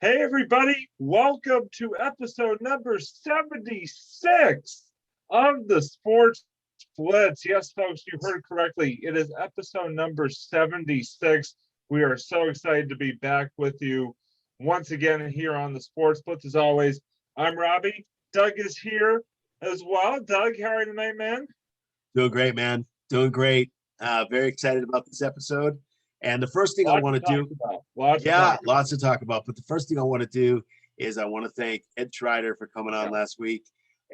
Hey, everybody, welcome to episode number 76 of the Sports Blitz. Yes, folks, you heard correctly. It is episode number 76. We are so excited to be back with you once again here on the Sports Blitz. As always, I'm Robbie. Doug is here as well. Doug, how are you tonight, man? Doing great, man. Doing great. Very excited about this episode. And the first thing I Lots want to to talk do, about. Lots to yeah, talk about. lots to talk about. But the first thing I want to do is I want to thank Ed Schreider for coming on last week.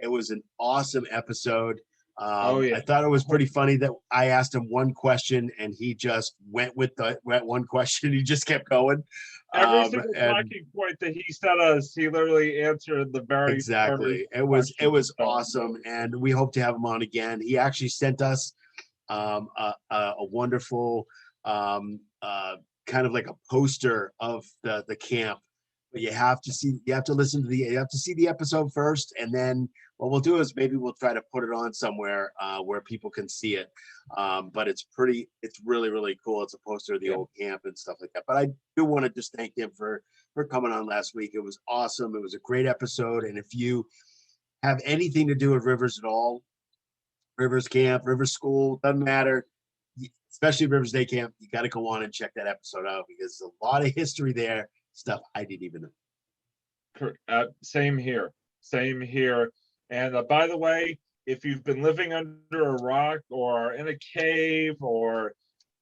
It was an awesome episode. Oh, yeah. I thought it was pretty funny that I asked him one question and he just went with that one question. He just kept going. Every single And talking point that he said us, he literally answered the very first exactly, it question. was So, awesome, and we hope to have him on again. He actually sent us a wonderful kind of like a poster of the camp. But you have to see the episode first, and then what we'll do is maybe we'll try to put it on somewhere where people can see it. But it's really, really cool. It's a poster of the old camp and stuff like that. But I do want to just thank him for coming on last week. It was awesome. It was a great episode. And if you have anything to do with Rivers at all, Rivers Camp, Rivers School, doesn't matter, especially Rivers Day Camp, you got to go on and check that episode out because there's a lot of history there, stuff I didn't even know. same here. Same here. And by the way, if you've been living under a rock or in a cave or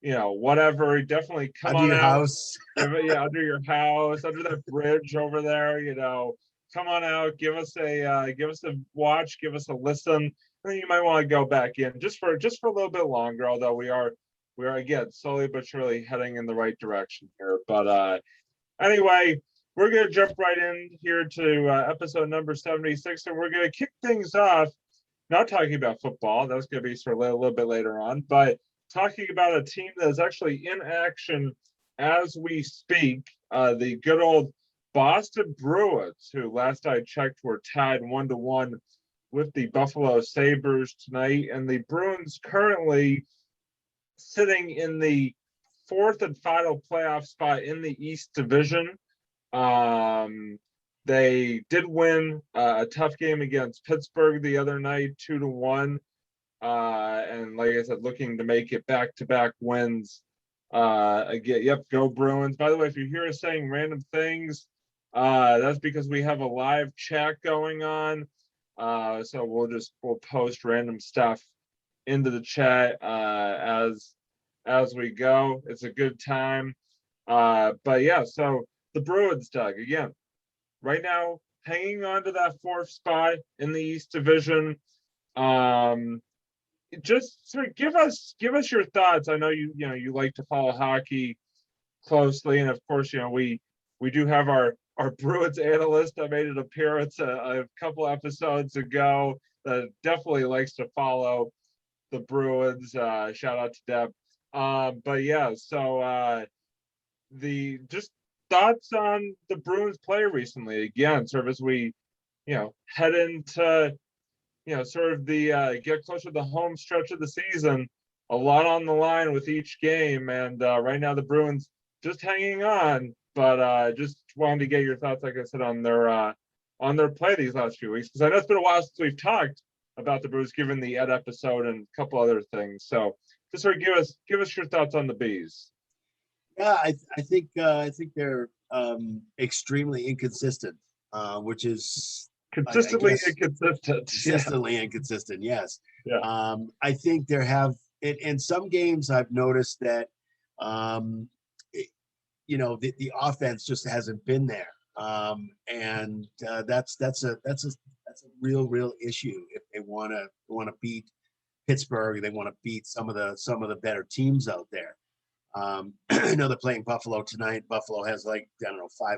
whatever, definitely come Under on your out. house. Yeah, under your house, under that bridge over there. Come on out. Give us a watch. Give us a listen. I think you might want to go back in just for a little bit longer. Although we are again slowly but surely heading in the right direction here. But anyway, we're going to jump right in here to episode number 76, and we're going to kick things off, not talking about football. That's going to be sort of a little bit later on, but talking about a team that is actually in action as we speak. The good old Boston Bruins, who last I checked were tied 1-1 with the Buffalo Sabres tonight. And the Bruins currently sitting in the fourth and final playoff spot in the East Division. They did win a tough game against Pittsburgh the other night, 2-1. And like I said, looking to make it back-to-back wins. Again, yep, go Bruins. By the way, if you hear us saying random things, that's because we have a live chat going on. So we'll post random stuff into the chat as we go. It's a good time. But yeah, so the Bruins, Doug, again, right now hanging on to that fourth spot in the East Division. Just sort of give us your thoughts. I know you like to follow hockey closely, and of course, we do have our Bruins analyst that made an appearance a couple episodes ago that definitely likes to follow the Bruins. Shout out to Deb. But yeah, so the just thoughts on the Bruins play recently. Again, sort of as we head into sort of the get closer to the home stretch of the season. A lot on the line with each game, and right now the Bruins just hanging on. But just wanted to get your thoughts, like I said, on their play these last few weeks, because I know it's been a while since we've talked about the Bruins, given the Ed episode and a couple other things. So just sort of give us your thoughts on the Bees. Yeah, I think they're extremely inconsistent, which is Consistently inconsistent. Consistently inconsistent, yes. Yeah. I think there have in some games I've noticed that the offense just hasn't been there, and that's a real issue if they want to beat Pittsburgh. They want to beat some of the better teams out there. I know they're playing Buffalo tonight. Buffalo has 5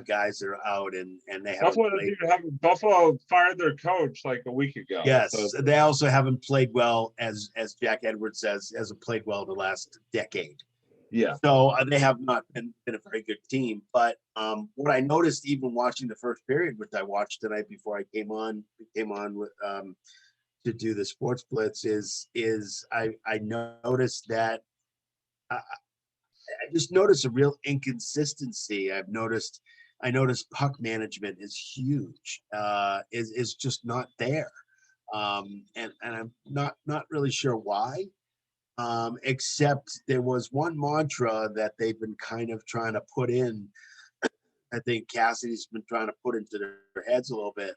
guys that are out, and they haven't played. Buffalo fired their coach like a week ago. Yes, so they also haven't played well, as Jack Edwards says, hasn't played well the last decade. Yeah. So they have not been a very good team. But what I noticed, even watching the first period, which I watched tonight before I came on with to do the Sports Blitz, is I noticed that. I just noticed a real inconsistency. I've noticed I noticed puck management is huge, is just not there. And I'm not really sure why. Except there was one mantra that they've been kind of trying to put in. I think Cassidy's been trying to put into their heads a little bit.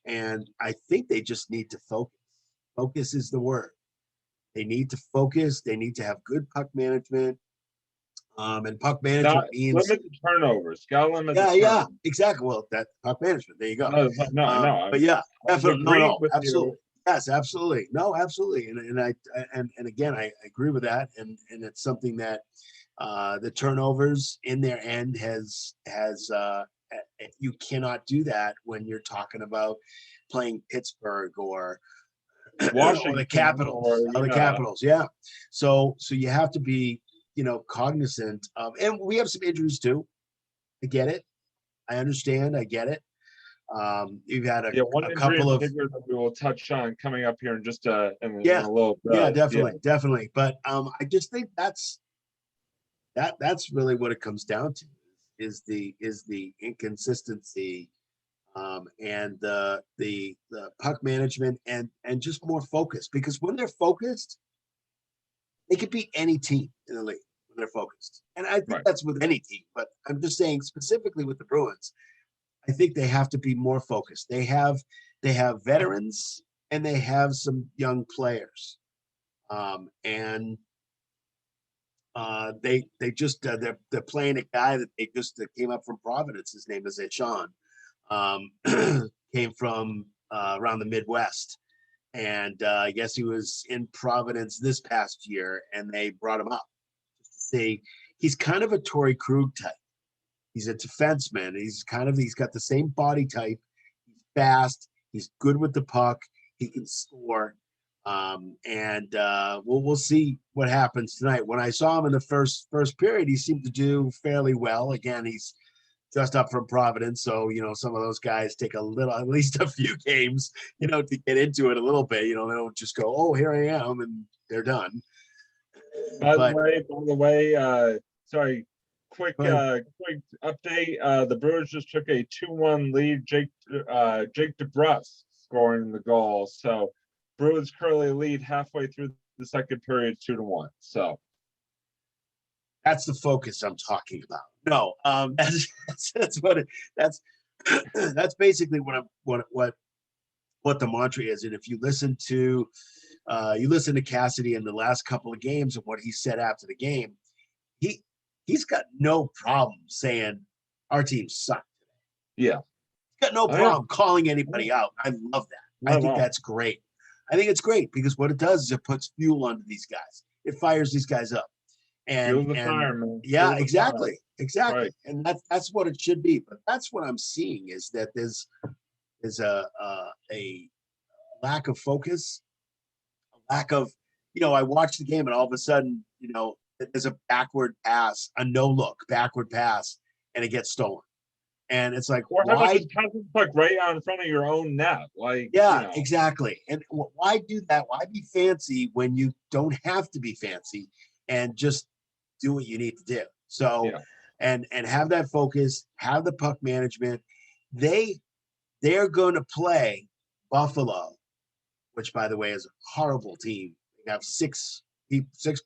And I think they just need to focus. Focus is the word. They need to focus. They need to have good puck management. And puck Not management means, limit the turnovers. Gotta limit the yeah, turnovers. exactly. Well, that puck management. There you go. No, I know. But yeah, I was definitely. No, agreeing no, with absolutely. you. Yes, absolutely. No, absolutely. And again, I agree with that. And it's something that the turnovers in their end you cannot do that when you're talking about playing Pittsburgh or Washington the Capitals, or the Capitals. Yeah. So you have to be, cognizant of, and we have some injuries too. I get it. I understand. I get it. You've had one a injury couple in of, particular that we will touch on coming up here in just in yeah, a little bit. yeah, definitely. But I just think that's really what it comes down to is the inconsistency, and the puck management and just more focus, because when they're focused, they could beat any team in the league when they're focused. And I think Right. that's with any team, but I'm just saying specifically with the Bruins, I think they have to be more focused. They have veterans and they have some young players. And they just they're playing a guy that they just came up from Providence. His name is Sean. Came from around the Midwest, and I guess he was in Providence this past year, and they brought him up just to see. He's kind of a Torrey Krug type. He's a defenseman. He's got the same body type. He's fast. He's good with the puck. He can score. And we'll see what happens tonight. When I saw him in the first period, he seemed to do fairly well. Again, he's just up from Providence, so some of those guys take at least a few games, to get into it a little bit. They don't just go, "Oh, here I am," and they're done. By the way, sorry, quick update. The Brewers just took a 2-1 lead. Jake DeBrusk scoring the goal. So Bruins currently lead halfway through the second period, 2-1. So that's the focus I'm talking about. No, that's basically what the mantra is. And if you listen to Cassidy in the last couple of games and what he said after the game, he's got no problem saying our team sucked. Yeah, he's got no problem calling anybody out. I love that. I think that's great. I think it's great because what it does is it puts fuel under these guys. It fires these guys up. And fireman. Yeah, exactly. Right. And that's what it should be. But that's what I'm seeing is that there's a lack of focus, a lack of, I watch the game and all of a sudden, there's a backward pass, a backward pass, and it gets stolen. And it's like, or why? Just puck right out in front of your own net? Like, yeah, exactly. And why do that? Why be fancy when you don't have to be fancy and just do what you need to do? So, and have that focus, have the puck management. They're going to play Buffalo, which, by the way, is a horrible team. They have six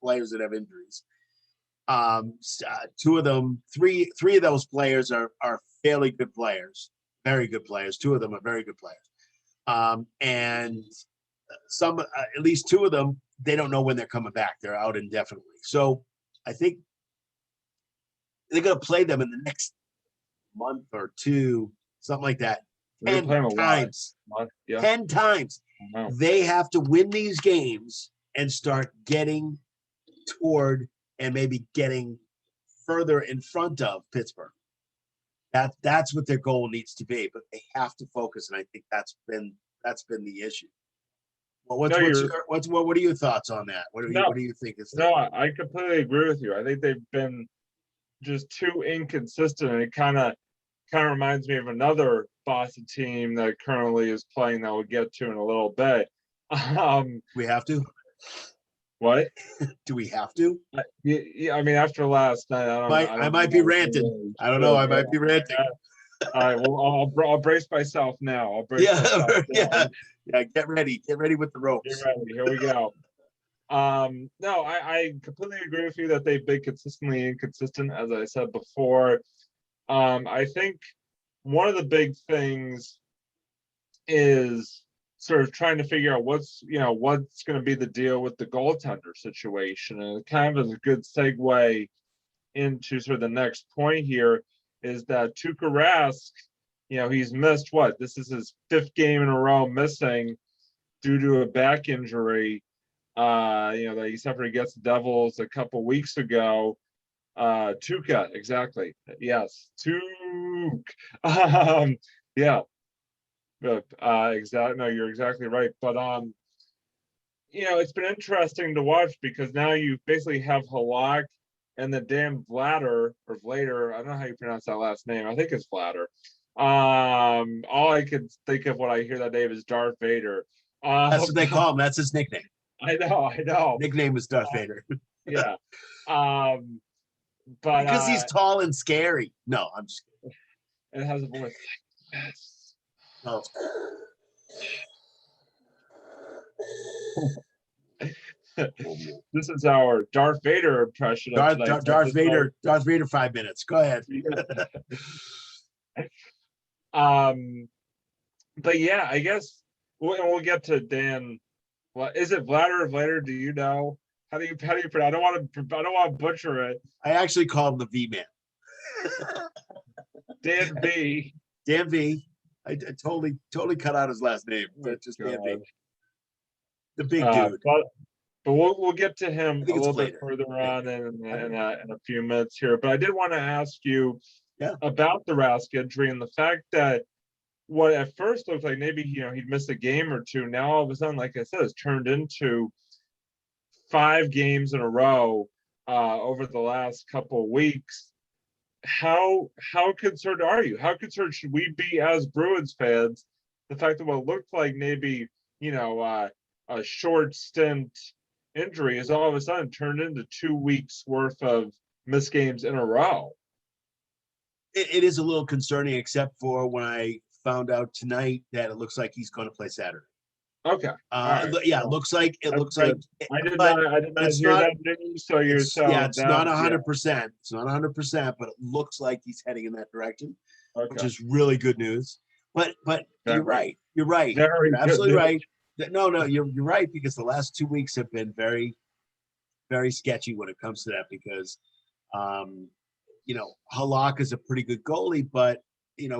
players that have injuries. Two of them, three of those players are fairly good players, very good players. Two of them are very good players. And some, at least two of them, they don't know when they're coming back. They're out indefinitely. So I think they're going to play them in the next month or two, something like that. 10 times. 10 times. Wow. They have to win these games and start getting toward and maybe getting further in front of Pittsburgh. That's what their goal needs to be, but they have to focus, and I think that's been the issue. Well, what are your thoughts on that? What do you think is? No, I completely agree with you. I think they've been just too inconsistent, and it kind of reminds me of another Boston team that currently is playing that we'll get to in a little bit. We have to. What? Do we have to? Yeah, I mean, after last night, I might be ranting. I don't know. I might be ranting. All right, well, I'll brace myself now. I'll brace myself Yeah, now. yeah. Get ready with the Get ropes. ready. Here we go. No, I completely agree with you that they've been consistently inconsistent, as I said before. I think one of the big things is sort of trying to figure out what's going to be the deal with the goaltender situation, and it kind of is a good segue into sort of the next point here is that Tuukka Rask, he's missed what? This is his 5th game in a row missing due to a back injury. That he suffered against the Devils a couple weeks ago. Tuukka, exactly. Yes, Tuukka. Yeah. Exactly. No, you're exactly right. But it's been interesting to watch because now you basically have Halak and the damn Vlader or Vlader. I don't know how you pronounce that last name. I think it's Vlader. All I could think of when I hear that name is Darth Vader. That's what they call him. That's his nickname. I know. Nickname was Darth Vader. Yeah. But because he's tall and scary. No, I'm just kidding. It has a voice like this. Oh. This is our Darth Vader impression of tonight's Darth Vader 5 minutes. Go ahead. But yeah, I guess we'll get to Dan. What is it, Vlader or Vlader? Do you know? How do you pronounce? I don't want to butcher it. I actually call him the V Man. Dan V. Dan V. I totally cut out his last name, but just Dan V. The big dude. But we'll get to him a little bit further on in a few minutes here. But I did want to ask you about the Rask injury and the fact that what at first looked like maybe he'd missed a game or two. Now all of a sudden, like I said, it's turned into 5 games in a row over the last couple of weeks. How concerned are you? How concerned should we be as Bruins fans? The fact that what looked like maybe a short stint injury is all of a sudden turned into 2 weeks worth of missed games in a row. It is a little concerning, except for when I found out tonight that it looks like he's going to play Saturday. Okay. Right. Yeah, it looks like. I did not hear that news. So you're it's not 100%. It's not 100%, but it looks like he's heading in that direction, which is really good news. But you're right. You're right. You're absolutely right. No, you're right, because the last 2 weeks have been very, very sketchy when it comes to that, because Halak is a pretty good goalie, but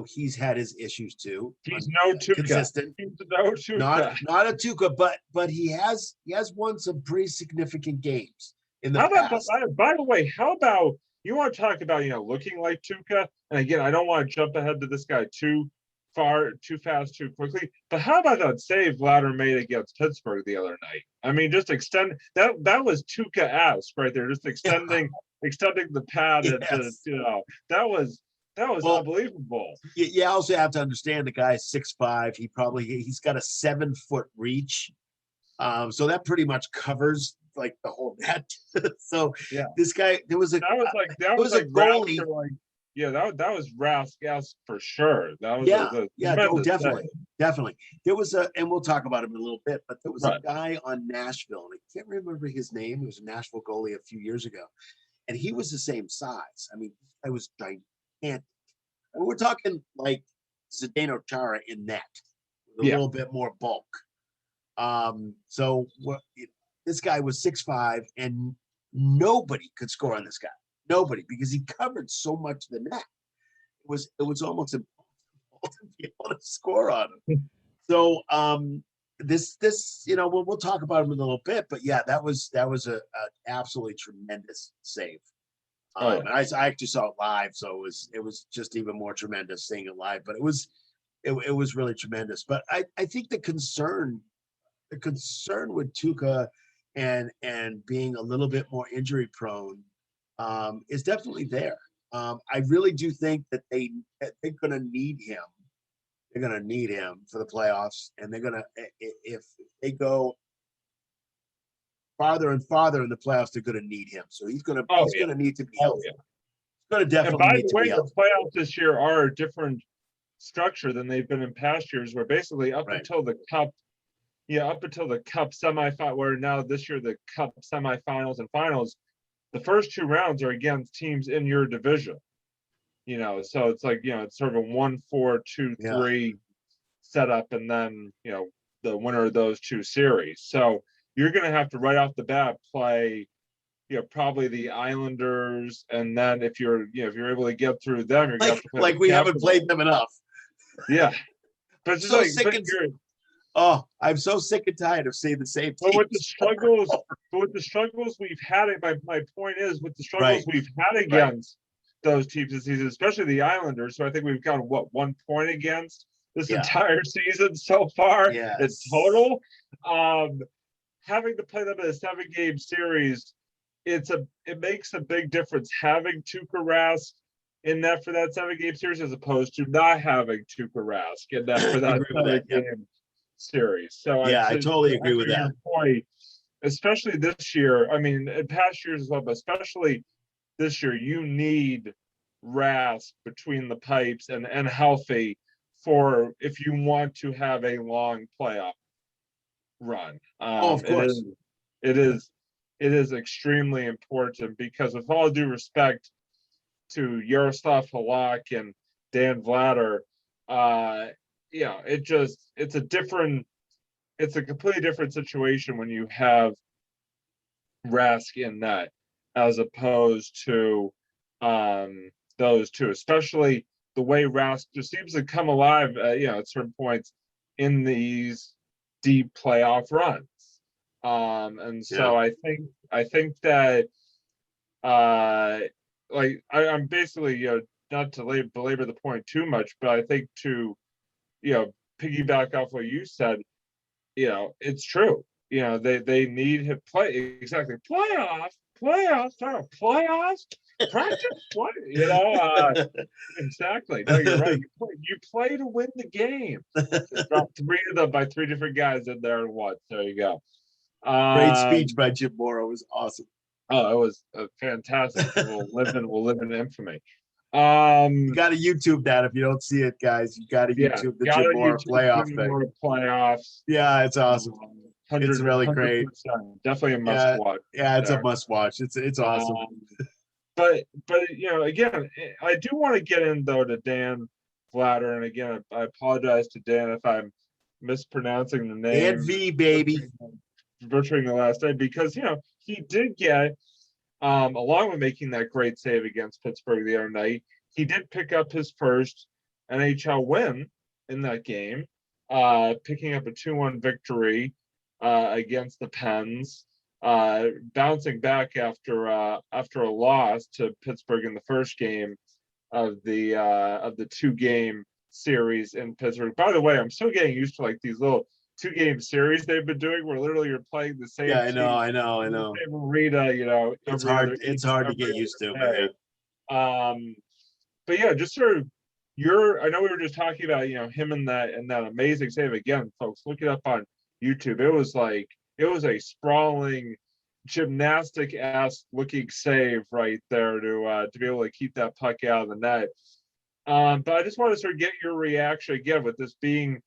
he's had his issues too. He's no Tuukka. Consistent. He's no Tuukka. Not a Tuukka, but he has won some pretty significant games in the past. By the way, how about you want to talk about looking like Tuukka? And again, I don't want to jump ahead to this guy too fast, too quickly. But how about that save Vlader made against Pittsburgh the other night? I mean, just extend that was Tuukka-esque right there, just extending the pad. Yes. That was unbelievable. You also have to understand the guy's 6'5". He's got a 7-foot reach. So that pretty much covers like the whole net. So this guy, that was a goalie. That was Rask for sure. That was definitely. There was and we'll talk about him in a little bit, but there was a guy on Nashville, and I can't remember his name. He was a Nashville goalie a few years ago, and he was the same size. I mean, I was gigantic. And we're talking like Zdeno Chara in net, with a little bit more bulk. So this guy was 6'5", and nobody could score on this guy. Nobody, because he covered so much of the net. It was almost impossible to be able to score on him. So this we'll talk about him in a little bit, but that was a absolutely tremendous save. And I actually saw it live, so it was just even more tremendous seeing it live. But it was really tremendous. But I think the concern with Tuukka and being a little bit more injury prone is definitely there. I really do think that they're going to need him. They're going to need him for the playoffs, and they're going to, if they go farther and farther in the playoffs, they're going to need him. So he's going to need to be healthy. He's going to definitely need to be healthy. The playoffs this year are a different structure than they've been in past years, where basically up Right. until the cup, up until the cup semifinal, where now this year the cup semifinals and finals, the first 2 rounds are against teams in your division. So it's like, it's sort of a 1-4-2-3 setup, and then the winner of those 2 series. So you're going to have to right off the bat play, probably the Islanders, and then if you're able to get through them, you're going to have to play Like the we haven't Capitals. played them enough. Yeah, but it's just So like, sick and I'm so sick and tired of seeing the same but with the teams. struggles we've had, my point is, with the struggles Right. we've had against those teams this season, especially the Islanders, so I think we've got 1 point against this entire season so far. Yes. It's total. Having to play them in a 7-game series, it makes a big difference having Tuukka Rask in that for that 7-game series, as opposed to not having Tuukka Rask in that for that 7-game series. So I totally agree with that. Point, especially this year, I mean, in past years as well, but especially this year, you need Rask between the pipes and healthy for if you want to have a long playoff run. Of course. It is extremely important, because with all due respect to Yaroslav Halak and Dan Vladar, it's a completely different situation when you have Rask in net as opposed to those two, especially the way Rask just seems to come alive, at certain points in these deep playoff runs. And so I think that I'm basically, not to belabor the point too much, but I think to, piggyback off what you said, it's true. They need to play exactly playoffs, practice play, exactly. No, you're right. You play to win the game. Just dropped 3 of them by 3 different guys in there and what. There you go. Great speech by Jim Morrow. It was awesome. Oh, it was fantastic. We'll live in infamy. You got to YouTube that if you don't see it, guys. You got to YouTube the Jim Morrow playoff thing. Playoffs. Yeah, it's awesome. It's really great. Definitely a must watch. Yeah, it's a must watch. It's awesome. But again, I do want to get in though to Dan Vladar, and again, I apologize to Dan if I'm mispronouncing the name. Dan V, baby. Butchering the last name, because he did get, along with making that great save against Pittsburgh the other night, he did pick up his first NHL win in that game, picking up a 2-1 victory against the Pens, bouncing back after a loss to Pittsburgh in the first game of the 2-game series in Pittsburgh. By the way, I'm still getting used to like these little 2-game series they've been doing, where literally you're playing the same. Yeah, I know. Same arena, it's hard to get used to. But yeah, just sort of I know we were just talking about him and that amazing save. Again, folks, look it up on YouTube. It was a sprawling, gymnastic-ass looking save right there to be able to keep that puck out of the net. But I just want to sort of get your reaction again, with this being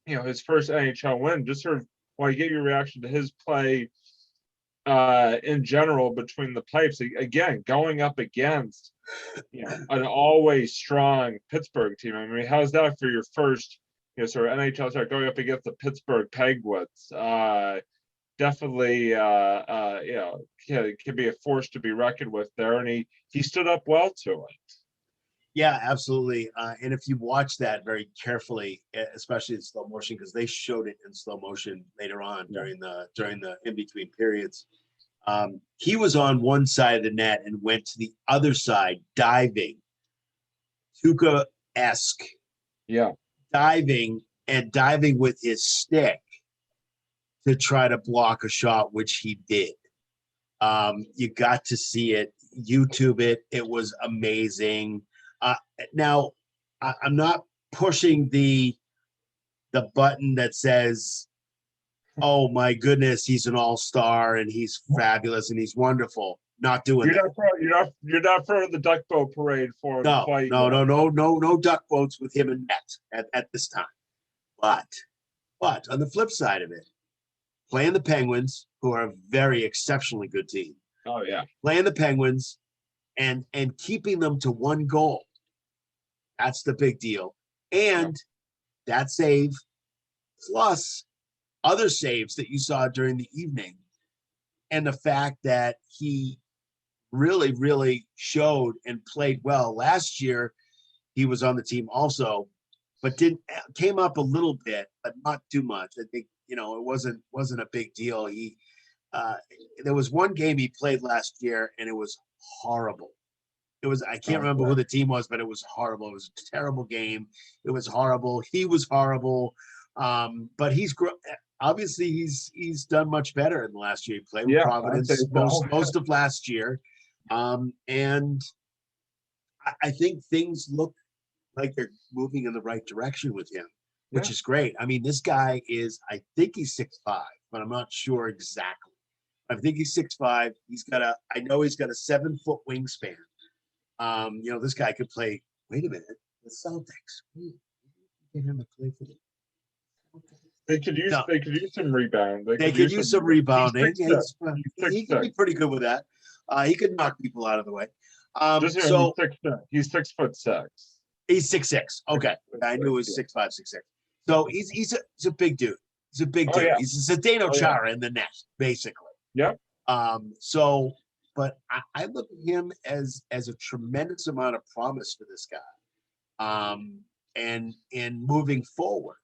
his first NHL win. Just sort of want to get your reaction to his play in general between the pipes. Again, going up against an always strong Pittsburgh team. I mean, how's that for your first sort of NHL start, going up against the Pittsburgh Penguins? Definitely can be a force to be reckoned with there, and he stood up well to it. Yeah, absolutely. And if you watch that very carefully, especially in slow motion, because they showed it in slow motion later on during the in-between periods, he was on one side of the net and went to the other side diving, Tuukka-esque. Yeah. Diving with his stick to try to block a shot, which he did. You got to see it, YouTube it. It was amazing. Now, I'm not pushing the button that says, "Oh my goodness, he's an all-star and he's fabulous and he's wonderful." not doing You're that. not for the duck boat parade for him No, quite no, yet. no, no, no, no duck boats with him and net at this time. But on the flip side of it, playing the Penguins, who are a very exceptionally good team, Oh yeah. playing the Penguins and keeping them to one goal. That's the big deal. And that save plus other saves that you saw during the evening, and the fact that he really, really showed and played well. Last year, he was on the team also, but came up a little bit, but not too much. I think, it wasn't a big deal. There was one game he played last year, and it was horrible. I can't remember who the team was, but it was horrible. It was a terrible game. It was horrible. He was horrible. But obviously he's done much better in the last year. He played with Providence most of last year. And I think things look like they're moving in the right direction with him, which is great. I mean, this guy I think he's 6'5", but I'm not sure exactly. I think he's 6'5". I know he's got a 7-foot wingspan. This guy could play. Wait a minute, the Celtics. Get him to play for them. They could use some rebound. They could use some rebounding. He could be 6'6". pretty good with that. He could knock people out of the way. He's 6'6". He's 6'6". He's 6'6". Okay, I knew it was 6'5", 6'6". So he's a big dude. He's a big dude. Yeah. He's a Zdeno Chara in the net, basically. Yep. But I look at him as a tremendous amount of promise for this guy. And moving forward,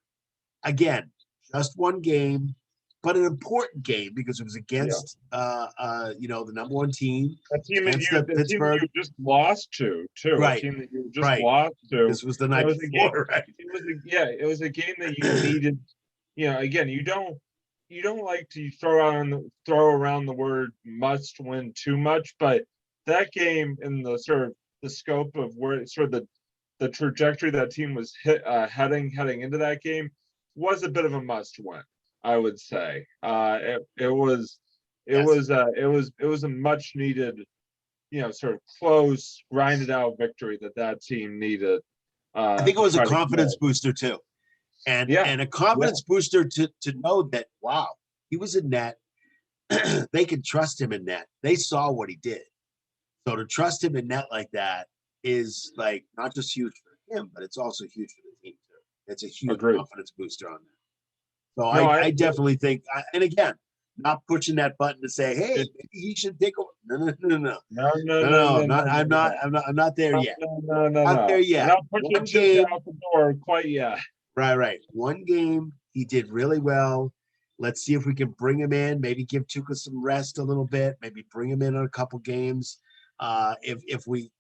again, just one game, but an important game because it was against the number one team. A team that Pittsburgh you just lost to, too. Right. A team that you just lost to. This was the night before, right? It was a game that you needed. Again, you don't like to throw around the word must win too much, but that game in the sort of the scope of where sort of the trajectory that team was heading into that game was a bit of a must win, I would say. It was a much needed, sort of close, grinded out victory that team neaded. I think it was a confidence booster too. And a confidence booster to know that, wow, he was in net. They can trust him in net. They saw what he did. So to trust him in net like that is like not just huge for him, but it's also huge for the team too. It's a huge confidence booster on that. So I definitely think, and again, not pushing that button to say, hey, he should take over. No. I'm not there yet. Not there yet. Not pushing shit out the door quite yet. Right. One game, he did really well. Let's see if we can bring him in, maybe give Tuukka some rest a little bit, maybe bring him in on a couple games. If we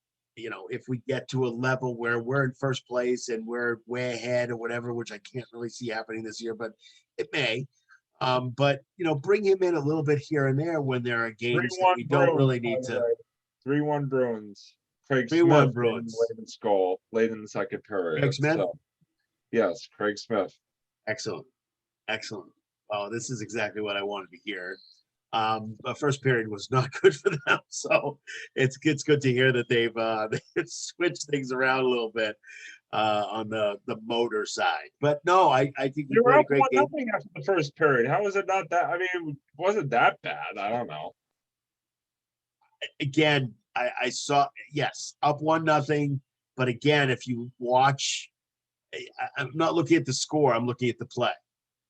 get to a level where we're in first place and we're way ahead or whatever, which I can't really see happening this year, but it may. But bring him in a little bit here and there when there are games that we don't really need to. 3-1 Bruins. Craig 3-1 Smith Bruins. Late in the second period. Craig Smith? Yes, Craig Smith. Excellent. Oh, this is exactly what I wanted to hear. The first period was not good for them, so it's good to hear that they've switched things around a little bit on the motor side. But no, I think you were played up a great game. Nothing after the first period. How was it not that? I mean, it wasn't that bad. I don't know. Again, I saw up 1-0, but again, if you watch, I'm not looking at the score. I'm looking at the play.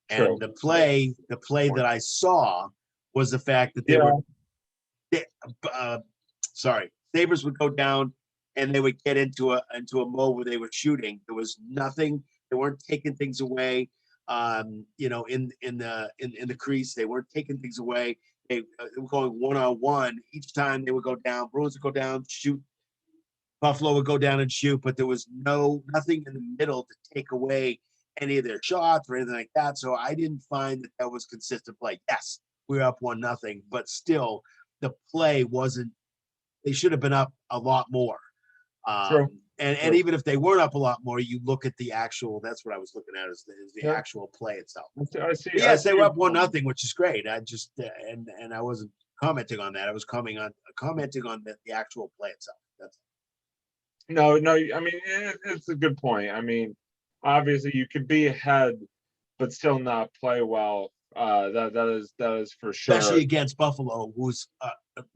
True. And the play that I saw was the fact that Sabres would go down and they would get into a mode where they were shooting. There was nothing. They weren't taking things away. In the crease, they weren't taking things away. They were going 1-on-1 each time. They would go down. Bruins would go down, shoot. Buffalo would go down and shoot, but there was nothing in the middle to take away any of their shots or anything like that. So I didn't find that was consistent play. Yes, we were up 1-0, but still the play wasn't. They should have been up a lot more. And even if they weren't up a lot more, you look at the actual. That's what I was looking at is the actual play itself. I see. But yes, they were up 1-0, which is great. I just and I wasn't commenting on that. I was commenting on the actual play itself. That's No, no, I mean, it's a good point. I mean, obviously you could be ahead, but still not play well. That is for especially sure. against Buffalo, who's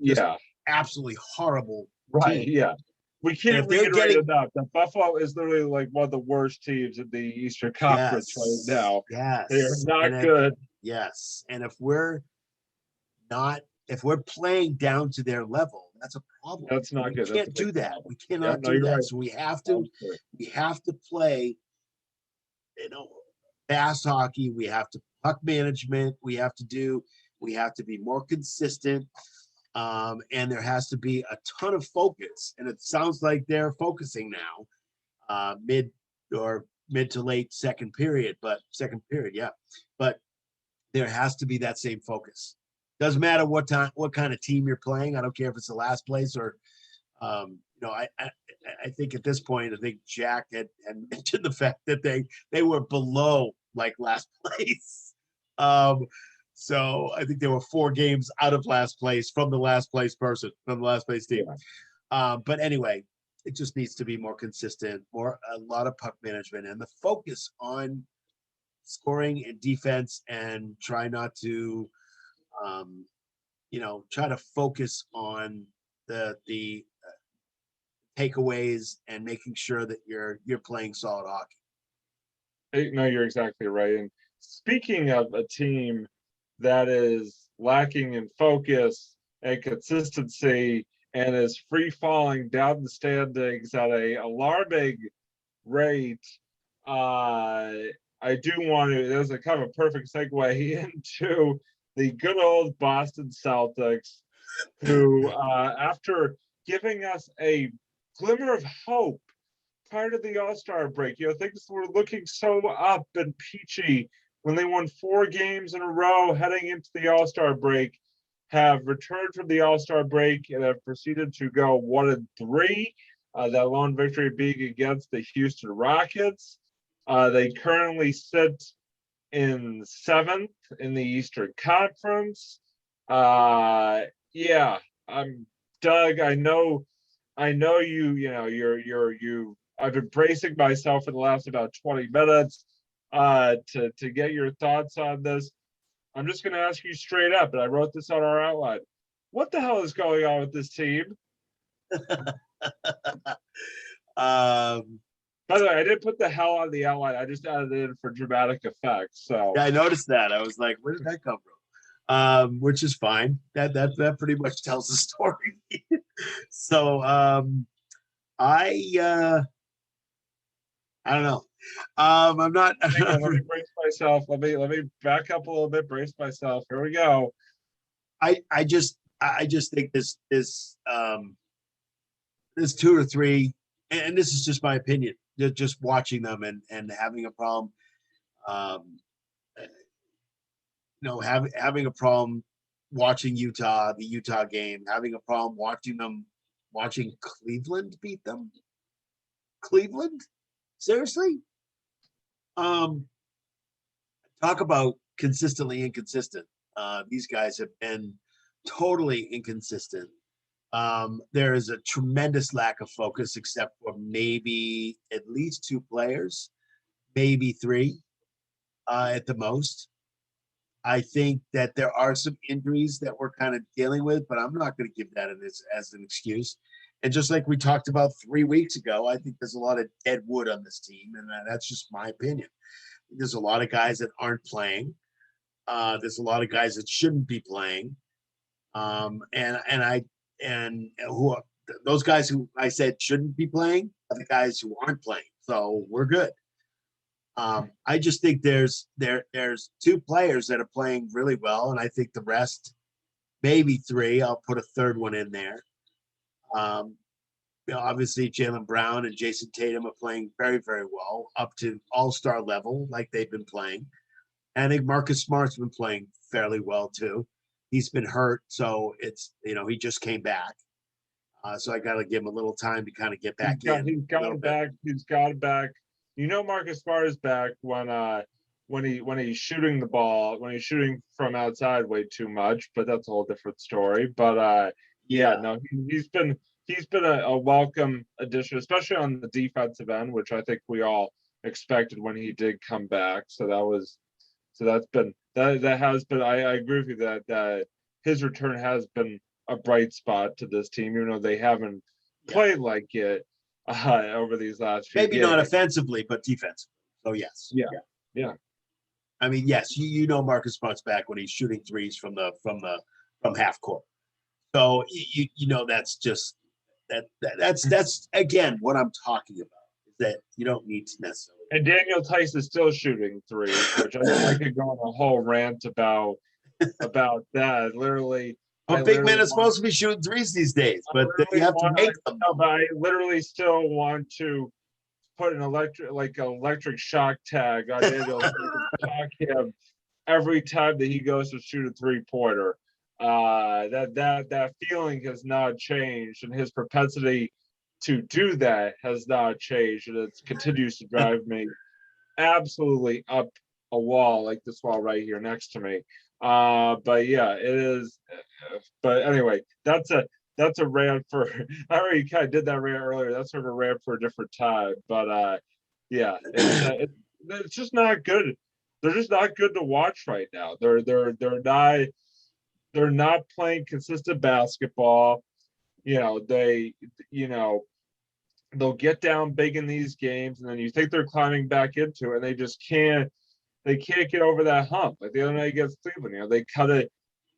just Yeah, absolutely horrible right. team. Yeah. We And can't if they're reiterate getting enough that Buffalo is literally like one of the worst teams in the Eastern Conference right yes, now. They are yes, not and if good. yes, and not if we're playing down to their level, that's a problem. That's And not we good. That's a can't big do that. problem. We Yeah, cannot no, do you're that. right. So Absolutely. we have to play, you know, fast hockey. We have to puck management. We have to be more consistent. And there has to be a ton of focus. And it sounds like they're focusing now, mid to late second period, yeah. But there has to be that same focus. Doesn't matter what kind of team you're playing. I don't care if it's the last place or, I think at this point, I think Jack had mentioned the fact that they were below like last place. So I think there were 4 games out of last place from the last place team. Yeah. But anyway, it just needs to be more consistent, a lot of puck management, and the focus on scoring and defense, and try not to, try to focus on the takeaways and making sure that you're playing solid hockey. No, you're exactly right. And speaking of a team that is lacking in focus and consistency and is free falling down the standings at a alarming rate, uh, I do want to. There's a kind of a perfect segue into the good old Boston Celtics, who, after giving us a glimmer of hope prior to the All-Star break, things were looking so up and peachy when they won 4 games in a row heading into the All-Star break, have returned from the All-Star break and have proceeded to go 1-3. That lone victory being against the Houston Rockets. They currently sit in 7th in the Eastern Conference. Yeah, Doug. I know you. I've been bracing myself for the last about 20 minutes to get your thoughts on this. I'm just going to ask you straight up, and I wrote this on our outline. What the hell is going on with this team? um, By the way, I didn't put the hell on the outline. I just added it in for dramatic effect. So yeah, I noticed that. I was like, where did that come from? Which is fine. That pretty much tells the story. So I don't know. I'm not. hang on, let me brace myself. Let me back up a little bit. Brace myself. Here we go. I just think this 2 or 3, and this is just my opinion. Just watching them and having a problem. Having a problem watching the Utah game, having a problem watching Cleveland beat them. Cleveland? Seriously? Talk about consistently inconsistent. These guys have been totally inconsistent. There is a tremendous lack of focus, except for maybe at least 2 players, maybe 3 at the most. I think that there are some injuries that we're kind of dealing with, but I'm not going to give that as an excuse. And just like we talked about 3 weeks ago, I think there's a lot of dead wood on this team, and that's just my opinion. There's a lot of guys that aren't playing. There's a lot of guys that shouldn't be playing. And who are, those guys who I said shouldn't be playing are the guys who aren't playing. So we're good. I just think there's 2 players that are playing really well, and I think the rest, maybe 3. I'll put a third one in there. Obviously Jaylen Brown and Jason Tatum are playing very, very well, up to all-star level, like they've been playing. And I think Marcus Smart's been playing fairly well too. He's been hurt, so it's he just came back. So I got to give him a little time to kind of get back in. He's gotten back. He's gotten back. Marcus Smart is back when when he's shooting the ball, when he's shooting from outside way too much, but that's a whole different story. But yeah, Yeah. no, he's been a welcome addition, especially on the defensive end, which I think we all expected when he did come back. So that has been, I agree with you that his return has been a bright spot to this team, even though they haven't Yeah. played like it over these last few Maybe not games. offensively, but defensively. So yes. Yeah. Yeah. I mean, yes, you know Marcus Smart's back when he's shooting threes from half court. So you know that's just that's again what I'm talking about, is that you don't need to necessarily. And Daniel Tice is still shooting threes, which I could go on a whole rant about that. Literally, I But big men literally are want, supposed to be shooting threes these days, I but you literally have to want, make them. no, but I literally still want to put an electric shock tag on Daniel Tice and shock him every time that he goes to shoot a 3-pointer. That feeling has not changed, and his propensity to do that has not changed, and it continues to drive me absolutely up a wall, like this wall right here next to me. But yeah, it is. But anyway, that's a rant for. I already kind of did that rant earlier. That's sort of a rant for a different time. But yeah, it's just not good. They're just not good to watch right now. They're not playing consistent basketball. You know, you know they'll get down big in these games, and then you think they're climbing back into it, and they can't get over that hump. Like the other night against Cleveland, they cut it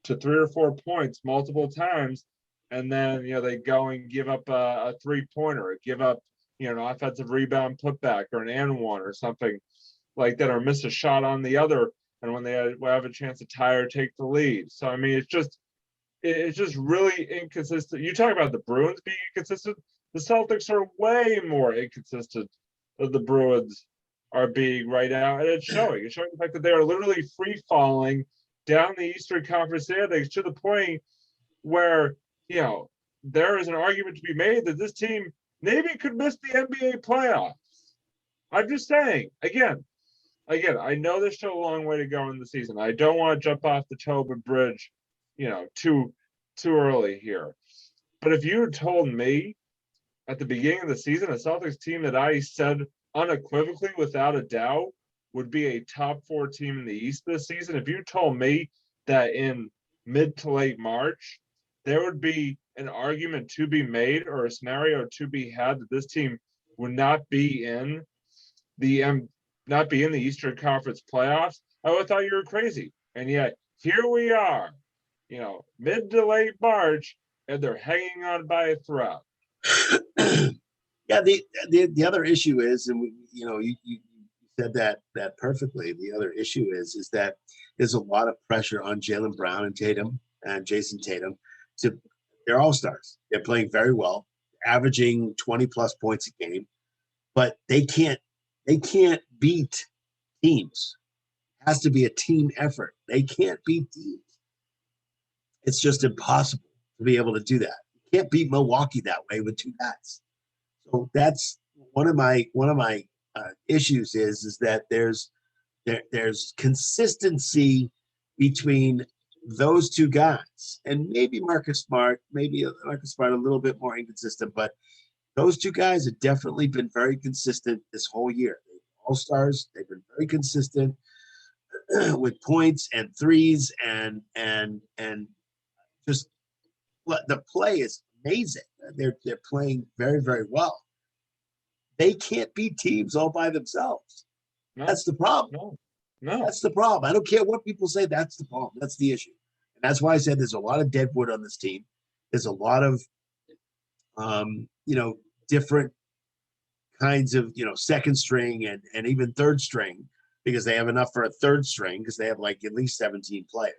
to 3 or 4 points multiple times, and then they go and give up a 3-pointer, or give up an offensive rebound putback or an and one or something like that, or miss a shot on the other, and when they have a chance to tie or take the lead. So I mean, it's just really inconsistent. You talk about the Bruins being inconsistent. The Celtics are way more inconsistent than the Bruins are being right now, and it's showing. It's showing the fact that they are literally free falling down the Eastern Conference standings, to the point where there is an argument to be made that this team maybe could miss the NBA playoffs. I'm just saying. Again, I know there's still a long way to go in the season. I don't want to jump off the Tobin Bridge, too early here. But if you had told me at the beginning of the season, a Celtics team that I said unequivocally, without a doubt, would be a top 4 team in the East this season, if you told me that in mid to late March, there would be an argument to be made, or a scenario to be had, that this team would the not be in the Eastern Conference playoffs, I would have thought you were crazy. And yet here we are, mid to late March, and they're hanging on by a thread. Yeah, the other issue is, and you said that perfectly. The other issue is that there's a lot of pressure on Jaylen Brown and Tatum and Jason Tatum. They're all stars. They're playing very well, averaging 20 plus points a game, but they can't beat teams. It has to be a team effort. They can't beat teams. It's just impossible to be able to do that. You can't beat Milwaukee that way with 2 guys. So that's one of my issues is that there's consistency between those 2 guys, and maybe Marcus Smart a little bit more inconsistent, but those 2 guys have definitely been very consistent this whole year. They're all-stars. They've been very consistent with points and threes, and just the play is amazing. They're playing very, very well. They can't beat teams all by themselves. No, that's the problem. No. That's the problem. I don't care what people say. That's the problem. That's the issue. And that's why I said there's a lot of dead wood on this team. There's a lot of, different kinds of, second string and even third string, because they have enough for a third string, because they have like at least 17 players.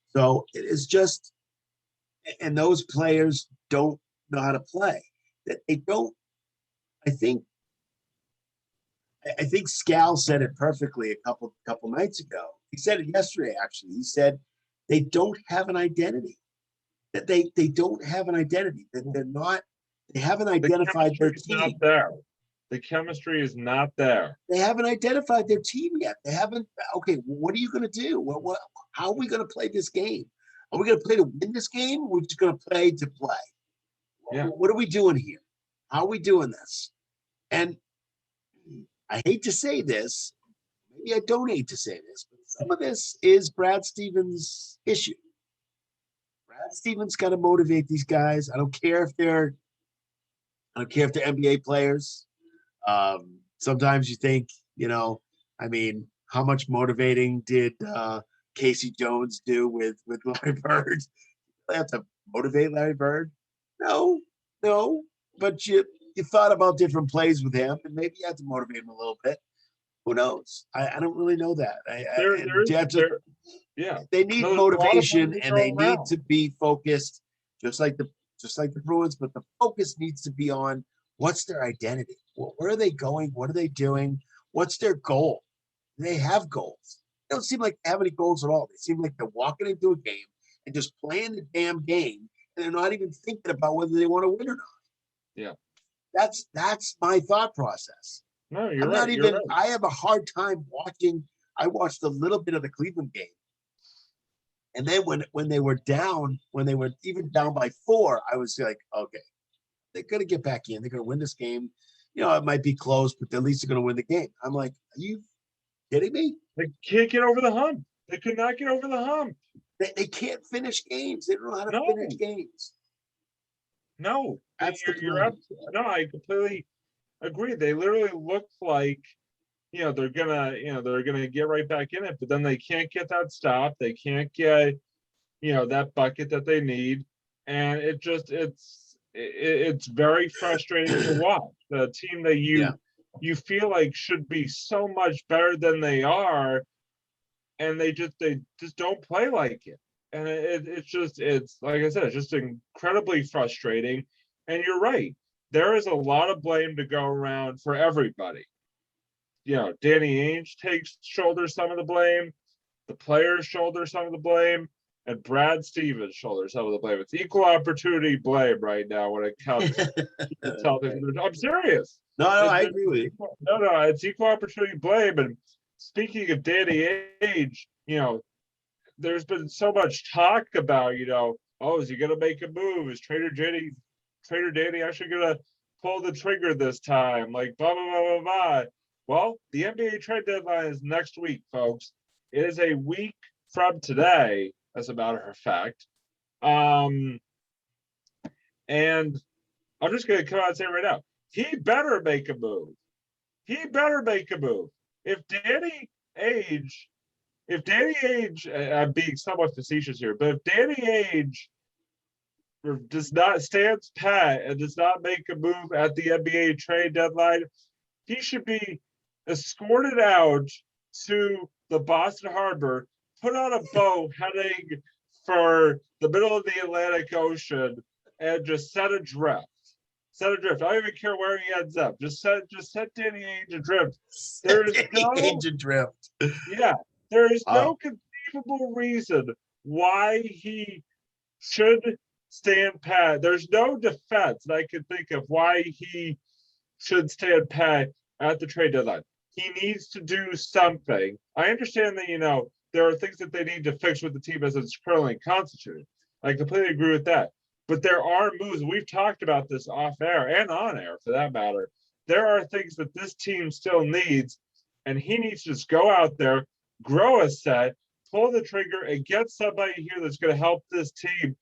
So it is just, and those players don't know how to play. That they don't. I think Scal said it perfectly a couple nights ago. He said it yesterday, actually. He said they don't have an identity. That they don't have an identity. That they're not. They haven't identified their team. Not there. The chemistry is not there. They haven't identified their team yet. They haven't. Okay, what are you going to do? How are we going to play this game? Are we going to play to win this game? Or are we just going to play to play? Yeah. What are we doing here? How are we doing this? And I hate to say this. Maybe I don't hate to say this, but some of this is Brad Stevens' issue. Brad Stevens got to motivate these guys. I don't care if they're NBA players. Sometimes you think, how much motivating did Casey Jones do with Larry Bird? They have to motivate Larry Bird? No, but you thought about different plays with him, and maybe you had to motivate him a little bit. Who knows? I don't really know that. They need motivation and they need to be focused, just like the Bruins. But the focus needs to be on what's their identity. Where are they going? What are they doing? What's their goal? They have goals. They don't seem like they have any goals at all. They seem like they're walking into a game and just playing the damn game, and they're not even thinking about whether they want to win or not. Yeah, that's my thought process. No, you're right. I have a hard time watching. I watched a little bit of the Cleveland game. And then when they were down, when they were even down by 4, I was like, okay, they're going to get back in. They're going to win this game. It might be close, but at least they're going to win the game. I'm like, are you kidding me? They can't get over the hump. They could not get over the hump. They can't finish games. They don't know how to finish games. No, that's I completely agree. They literally look like, they're gonna get right back in it, but then they can't get that stop. They can't get, that bucket that they need, and it's very frustrating to watch. The team that you feel like should be so much better than they are, and they just don't play like it. And it's like I said, it's just incredibly frustrating. And you're right. There is a lot of blame to go around for everybody. Danny Ainge shoulders some of the blame, the players shoulder some of the blame, and Brad Stevens shoulders some of the blame. It's equal opportunity blame right now when it comes to Celtics. I'm serious. No, I agree with you. No, it's equal opportunity blame. And speaking of Danny Ainge, there's been so much talk about, is he going to make a move? Is Trader Danny actually going to pull the trigger this time? Like, blah, blah, blah, blah, blah. Well, the NBA trade deadline is next week, folks. It is a week from today, as a matter of fact. And I'm just going to come out and say right now, he better make a move. If Danny Ainge, I'm being somewhat facetious here, but if Danny Ainge stands pat and does not make a move at the NBA trade deadline, he should be escorted out to the Boston Harbor, put on a boat heading for the middle of the Atlantic Ocean, and just set adrift. I don't even care where he ends up. Just set Danny Ainge adrift. There is no conceivable reason why he should stand pat. There's no defense that I can think of why he should stand pat at the trade deadline. He needs to do something. I understand that, there are things that they need to fix with the team as it's currently constituted. I completely agree with that. But there are moves. We've talked about this off air and on air for that matter. There are things that this team still needs, and he needs to just go out there, grow a set, pull the trigger, and get somebody here that's going to help this team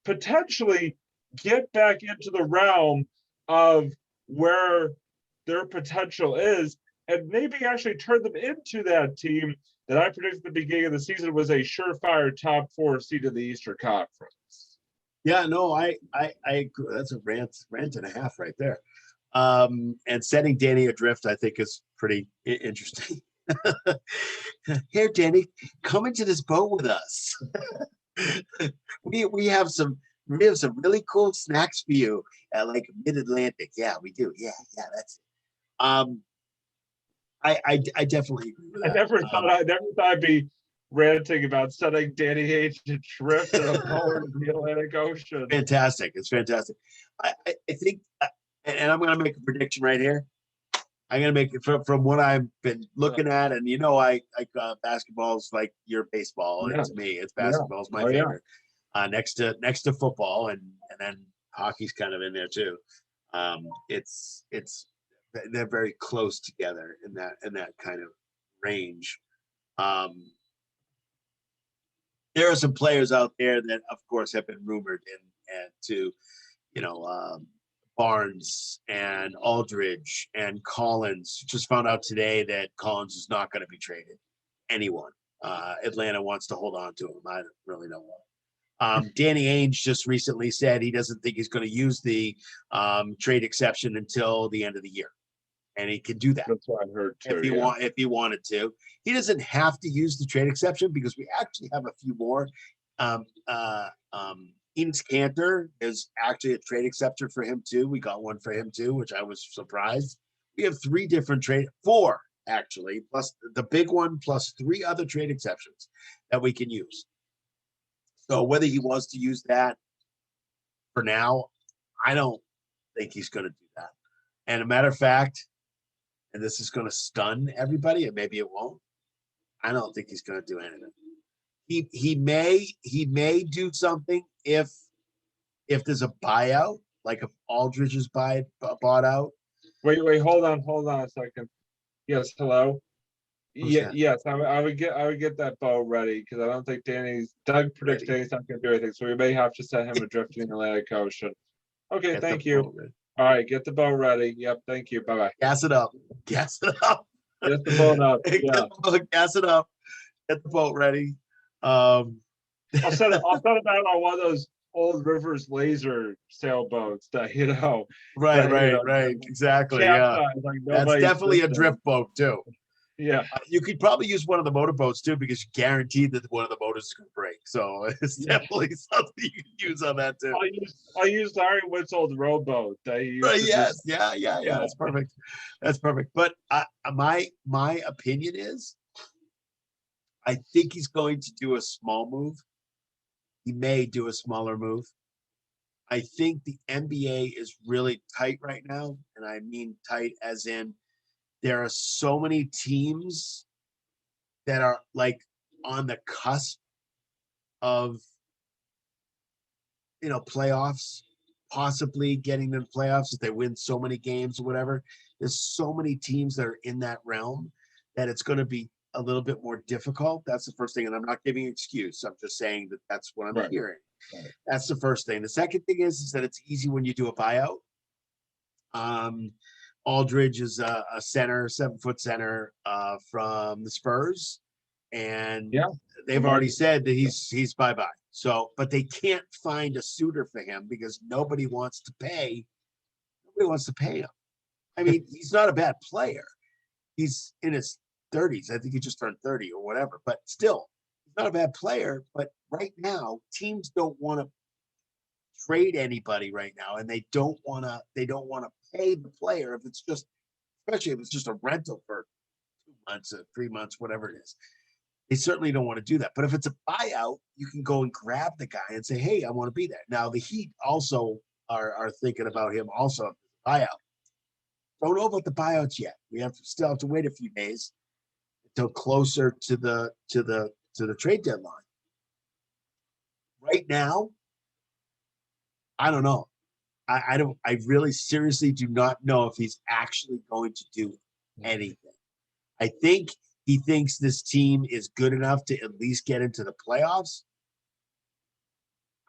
potentially get back into the realm of where their potential is, and maybe actually turn them into that team that I predicted at the beginning of the season was a surefire top 4 seed in the Eastern Conference. Yeah, no, I agree. That's a rant and a half right there. And setting Danny adrift, I think, is pretty interesting. Here, Danny, come into this boat with us. we have some really cool snacks for you at like Mid-Atlantic. Yeah, we do. Yeah, that's it. I definitely agree with that. I never thought I'd be ranting about setting Danny Ainge adrift in a boat in the Atlantic Ocean. Fantastic. It's fantastic. I think, and I'm going to make a prediction right here. I'm gonna make it from what I've been looking at, and basketball's like your baseball, and Yeah, to me, it's yeah, basketball's my oh, yeah. favorite. Next to football, and then hockey's kind of in there too. It's they're very close together in that kind of range. Um, there are some players out there that, of course, have been rumored and to you know, Barnes and Aldridge and Collins. Just found out today that Collins is not going to be traded. Anyone. Atlanta wants to hold on to him. I don't really know why. Danny Ainge just recently said he doesn't think he's going to use the trade exception until the end of the year, and he can do that That's what I heard too. if he wanted to. He doesn't have to use the trade exception because we actually have a few more. Enos Cantor is actually a trade exception for him too. We got one for him too, which I was surprised. We have four actually, plus the big one, plus 3 other trade exceptions that we can use. So whether he wants to use that for now, I don't think he's going to do that. And a matter of fact, and this is going to stun everybody, and maybe it won't, I don't think he's going to do anything. He may do something if there's a buyout, like if Aldridge is bought out. Wait, hold on a second. Yes, hello. Yes, I would get that bow ready because I don't think Doug predicts Danny's not going to do anything, so we may have to set him adrift in the Atlantic Ocean. Okay, thank you. All right, get the bow ready. Yep, thank you. Bye bye. Gas it up. Get the boat up. Yeah. Gas it up. Get the boat ready. I'll set it out on one of those old Rivers laser sailboats that Right. Exactly. Yeah. Like that's definitely a drift boat too. Yeah. You could probably use one of the motorboats too, because you're guaranteed that one of the motors is going to break. So it's definitely something you can use on that too. I'll use Larry Witt's old rowboat. Yes. Yeah. That's perfect. That's perfect. But my opinion is, I think he's going to do a small move. He may do a smaller move. I think the NBA is really tight right now. And I mean tight as in there are so many teams that are like on the cusp of, playoffs, possibly getting them playoffs if they win so many games or whatever. There's so many teams that are in that realm that it's going to be a little bit more difficult. That's the first thing. And I'm not giving an excuse. I'm just saying that that's what I'm hearing. Right. That's the first thing. The second thing is that it's easy when you do a buyout. Aldridge is a center, 7-foot center from the Spurs. And they've already said that he's bye-bye. So, but they can't find a suitor for him because nobody wants to pay him. I mean, he's not a bad player. He's in his 30s. I think he just turned 30 or whatever, but still, he's not a bad player. But right now, teams don't want to trade anybody right now, and they don't want to pay the player if it's just, especially if it's just a rental for 2 months or 3 months, whatever it is. They certainly don't want to do that. But if it's a buyout, you can go and grab the guy and say, "Hey, I want to be there." Now, the Heat also are thinking about him also buyout. Don't know about the buyouts yet. We still have to wait a few days until closer to the trade deadline. Right now, I don't know. I really seriously do not know if he's actually going to do anything. I think he thinks this team is good enough to at least get into the playoffs.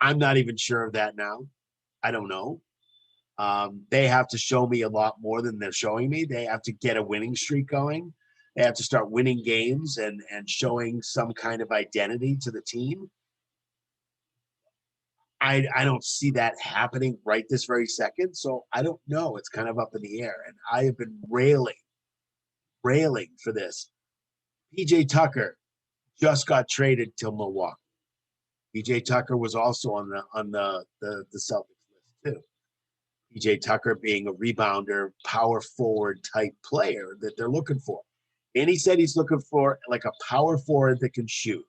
I'm not even sure of that now. I don't know. They have to show me a lot more than they're showing me. They have to get a winning streak going. They have to start winning games and showing some kind of identity to the team. I don't see that happening right this very second. So I don't know. It's kind of up in the air. And I have been railing for this. PJ Tucker just got traded to Milwaukee. PJ Tucker was also on the Celtics list too. PJ Tucker being a rebounder, power forward type player that they're looking for. And he said he's looking for like a power forward that can shoot.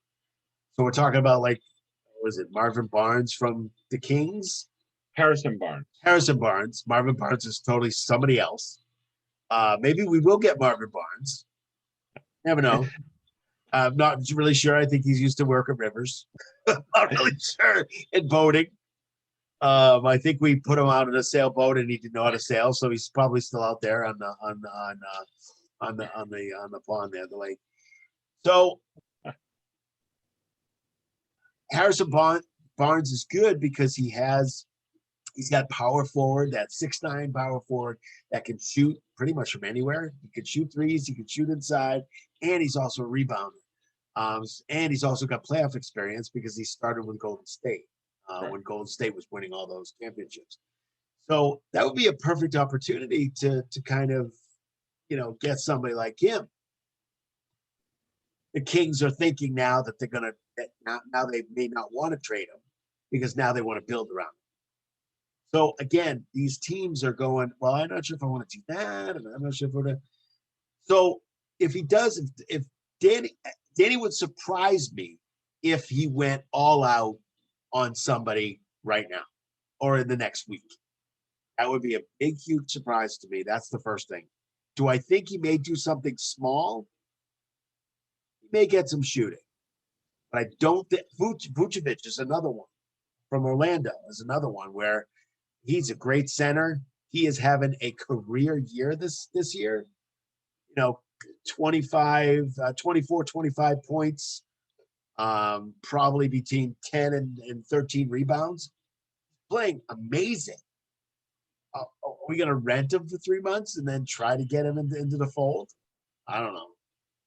So we're talking about like, was it Marvin Barnes from the Kings? Harrison Barnes. Marvin Barnes is totally somebody else. Maybe we will get Marvin Barnes. Never know. I'm not really sure. I think he's used to work at Rivers. Not really sure in boating. I think we put him out on a sailboat and he didn't know how to sail, so he's probably still out there on the pond there, the lake. So Harrison Barnes is good because he's got power forward, that 6'9" power forward that can shoot pretty much from anywhere. He can shoot threes, he can shoot inside, and he's also a rebounder. And he's also got playoff experience because he started with Golden State when Golden State was winning all those championships. So that would be a perfect opportunity to kind of, get somebody like him. The Kings are thinking now that they're going to, now they may not want to trade him because now they want to build around him. So again, these teams are going, well, I'm not sure if I want to do that. And I'm not sure if I want to. So if he does, if Danny would surprise me if he went all out on somebody right now or in the next week. That would be a big, huge surprise to me. That's the first thing. Do I think he may do something small? He may get some shooting. But I don't think Vucevic is another one from Orlando is another one where he's a great center. He is having a career year this year. 24, 25 points, probably between 10 and 13 rebounds. Playing amazing. Are we going to rent him for 3 months and then try to get him into the fold? I don't know.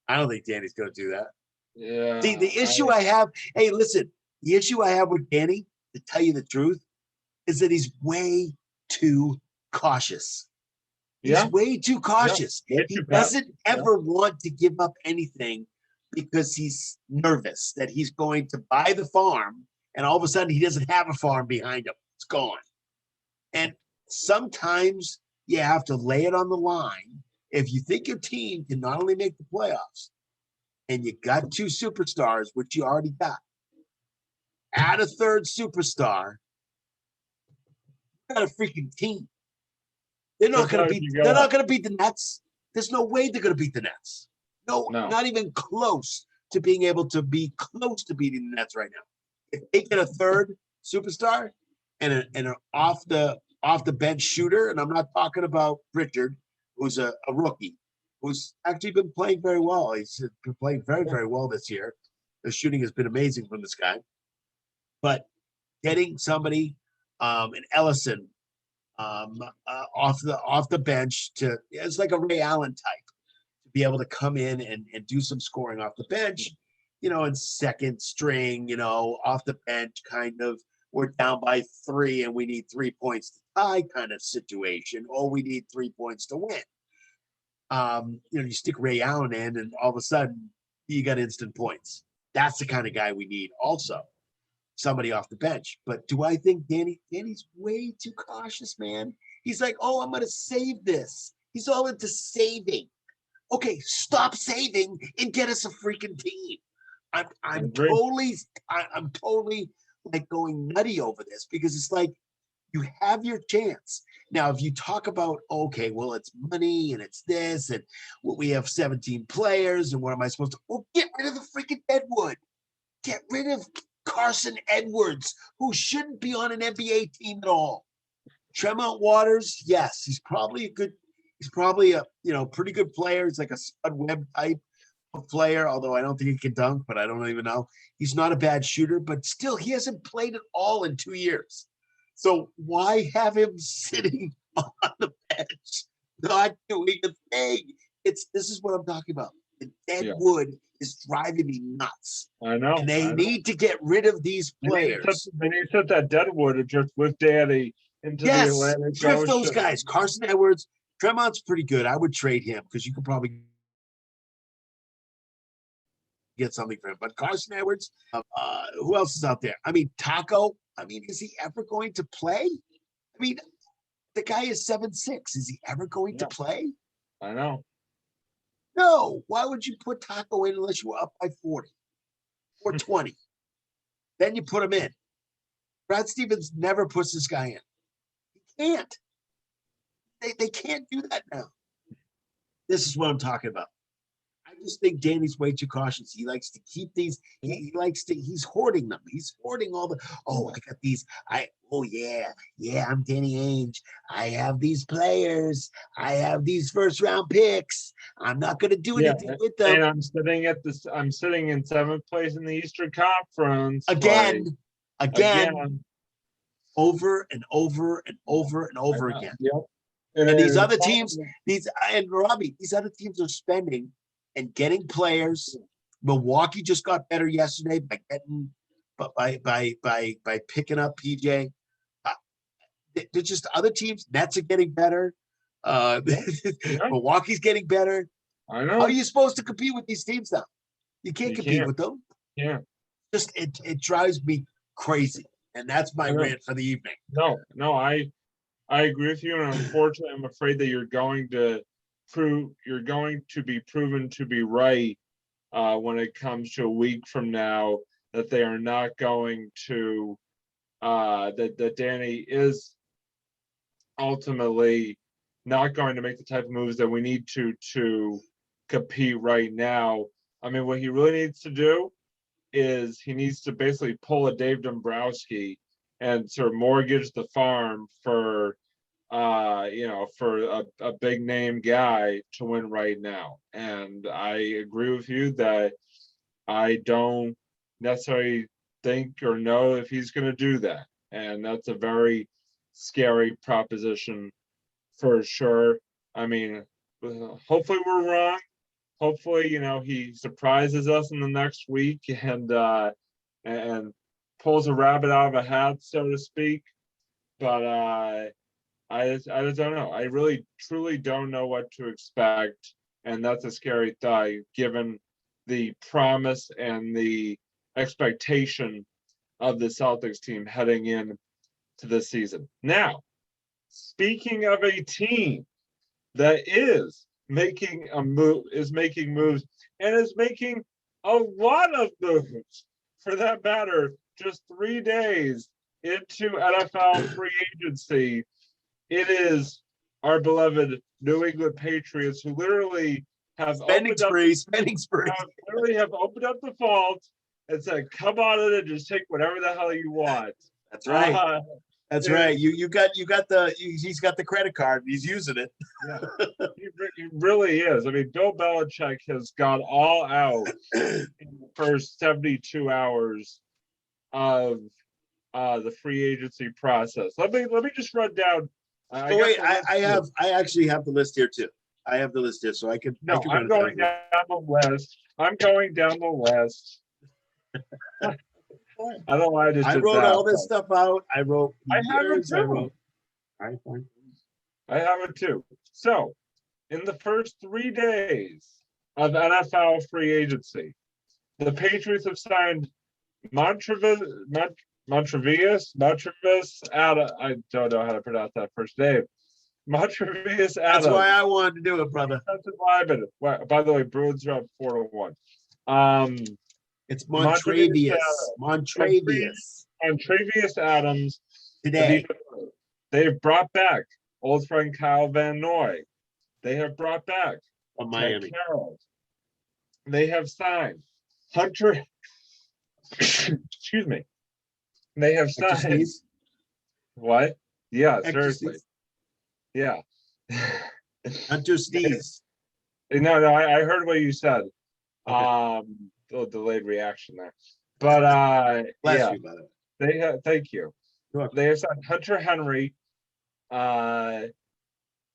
I don't think Danny's going to do that. Yeah. See, the issue I have, hey, listen, the issue I have with Danny, to tell you the truth, is that he's way too cautious. He's way too cautious. He doesn't ever want to give up anything because he's nervous that he's going to buy the farm and all of a sudden he doesn't have a farm behind him. It's gone. And sometimes you have to lay it on the line. If you think your team can not only make the playoffs and you got 2 superstars, which you already got, add a third superstar, you got a freaking team. They're not going to beat the Nets. There's no way they're going to beat the Nets. No, not even close to being able to be close to beating the Nets right now. If they get a third superstar and an off the bench shooter, and I'm not talking about Richard, who's a rookie, who's actually been playing very well. He's been playing very, very well this year. The shooting has been amazing from this guy. But getting somebody, an Ellison, off the bench it's like a Ray Allen type to be able to come in and do some scoring off the bench, in second string, off the bench kind of, we're down by 3 and we need 3 points to tie kind of situation, or we need 3 points to win. You stick Ray Allen in and all of a sudden you got instant points. That's the kind of guy we need also. Somebody off the bench. But do I think Danny's way too cautious, man? He's like, oh, I'm going to save this. He's all into saving. Okay, stop saving and get us a freaking team. I'm totally like going nutty over this because it's like you have your chance. Now, if you talk about, okay, well, it's money and it's this and we have 17 players and what am I supposed to? Well, get rid of the freaking Deadwood. Get rid of Carson Edwards, who shouldn't be on an NBA team at all. Tremont Waters, yes, he's probably a pretty good player. He's like a Spud Webb type of player, although I don't think he can dunk, but I don't even know. He's not a bad shooter, but still, he hasn't played at all in 2 years. So why have him sitting on the bench, not doing a thing? This is what I'm talking about. The Deadwood is driving me nuts. I know. And they need to get rid of these players. They need to set that Deadwood and just with Danny into the Atlantic Ocean. Drift those guys. Carson Edwards, Tremont's pretty good. I would trade him because you could probably get something for him. But Carson Edwards, who else is out there? I mean, Taco. I mean, is he ever going to play? I mean, the guy is 7'6". Is he ever going to play? I know. No, why would you put Taco in unless you were up by 40 or 20? Then you put him in. Brad Stevens never puts this guy in. He can't. They can't do that now. This is what I'm talking about. I just think Danny's way too cautious. He likes to keep these. He's hoarding them. He's hoarding all the. Oh, I got these. I'm Danny Ainge. I have these players. I have these first round picks. I'm not going to do anything with them. And I'm sitting in 7th place in the Eastern Conference. Again, over and over and over and over again. Yep. And these other teams, Robbie, these other teams are spending and getting players. Milwaukee just got better yesterday by picking up PJ. They're just other teams. Nets are getting better. Milwaukee's getting better. I know. How are you supposed to compete with these teams now? You can't compete with them. Yeah. Just it drives me crazy. And that's my rant for the evening. No, I agree with you. And unfortunately, I'm afraid that you're going to be proven to be right when it comes to a week from now, that they are not going to that Danny is ultimately not going to make the type of moves that we need to compete right now. I mean, what he really needs to do is he needs to basically pull a Dave Dombrowski and sort of mortgage the farm for a big name guy to win right now. And I agree with you that I don't necessarily think or know if he's going to do that. And that's a very scary proposition for sure. I mean, hopefully we're wrong. Hopefully, he surprises us in the next week and pulls a rabbit out of a hat, so to speak. But I just don't know. I really, truly don't know what to expect. And that's a scary thought, given the promise and the expectation of the Celtics team heading in to this season. Now, speaking of a team that is making moves and is making a lot of moves, for that matter, just 3 days into NFL free agency, it is our beloved New England Patriots, who literally have spending spree. Literally have opened up the vault and said, "Come on in and just take whatever the hell you want." That's right. That's right. He's got the credit card and he's using it. Yeah, he really is. I mean, Bill Belichick has gone all out in the first 72 hours of the free agency process. Let me just run down. I actually have the list here too. I have the list here, so I can. No, I'm going down the list. I'm going down the list. I don't know why I wrote all this stuff out. I wrote. I have it too. All right, fine. I have it too. So, in the first 3 days of NFL free agency, the Patriots have signed Montrevious Adams. I don't know how to pronounce that first name. Montrevious Adams. That's why I wanted to do it, brother. By the way, Bruins are up 4-1. It's Montrevious Adams. Today. They've brought back old friend Kyle Van Noy. They have brought back Miami. Carroll. They have signed Hunter. Excuse me. They have signed. What? Yeah, seriously. Yeah. Hunter Sneeze. No, I heard what you said. Okay. Little delayed reaction there. But Bless you, by the way. They have, thank you. They have signed Hunter Henry, tight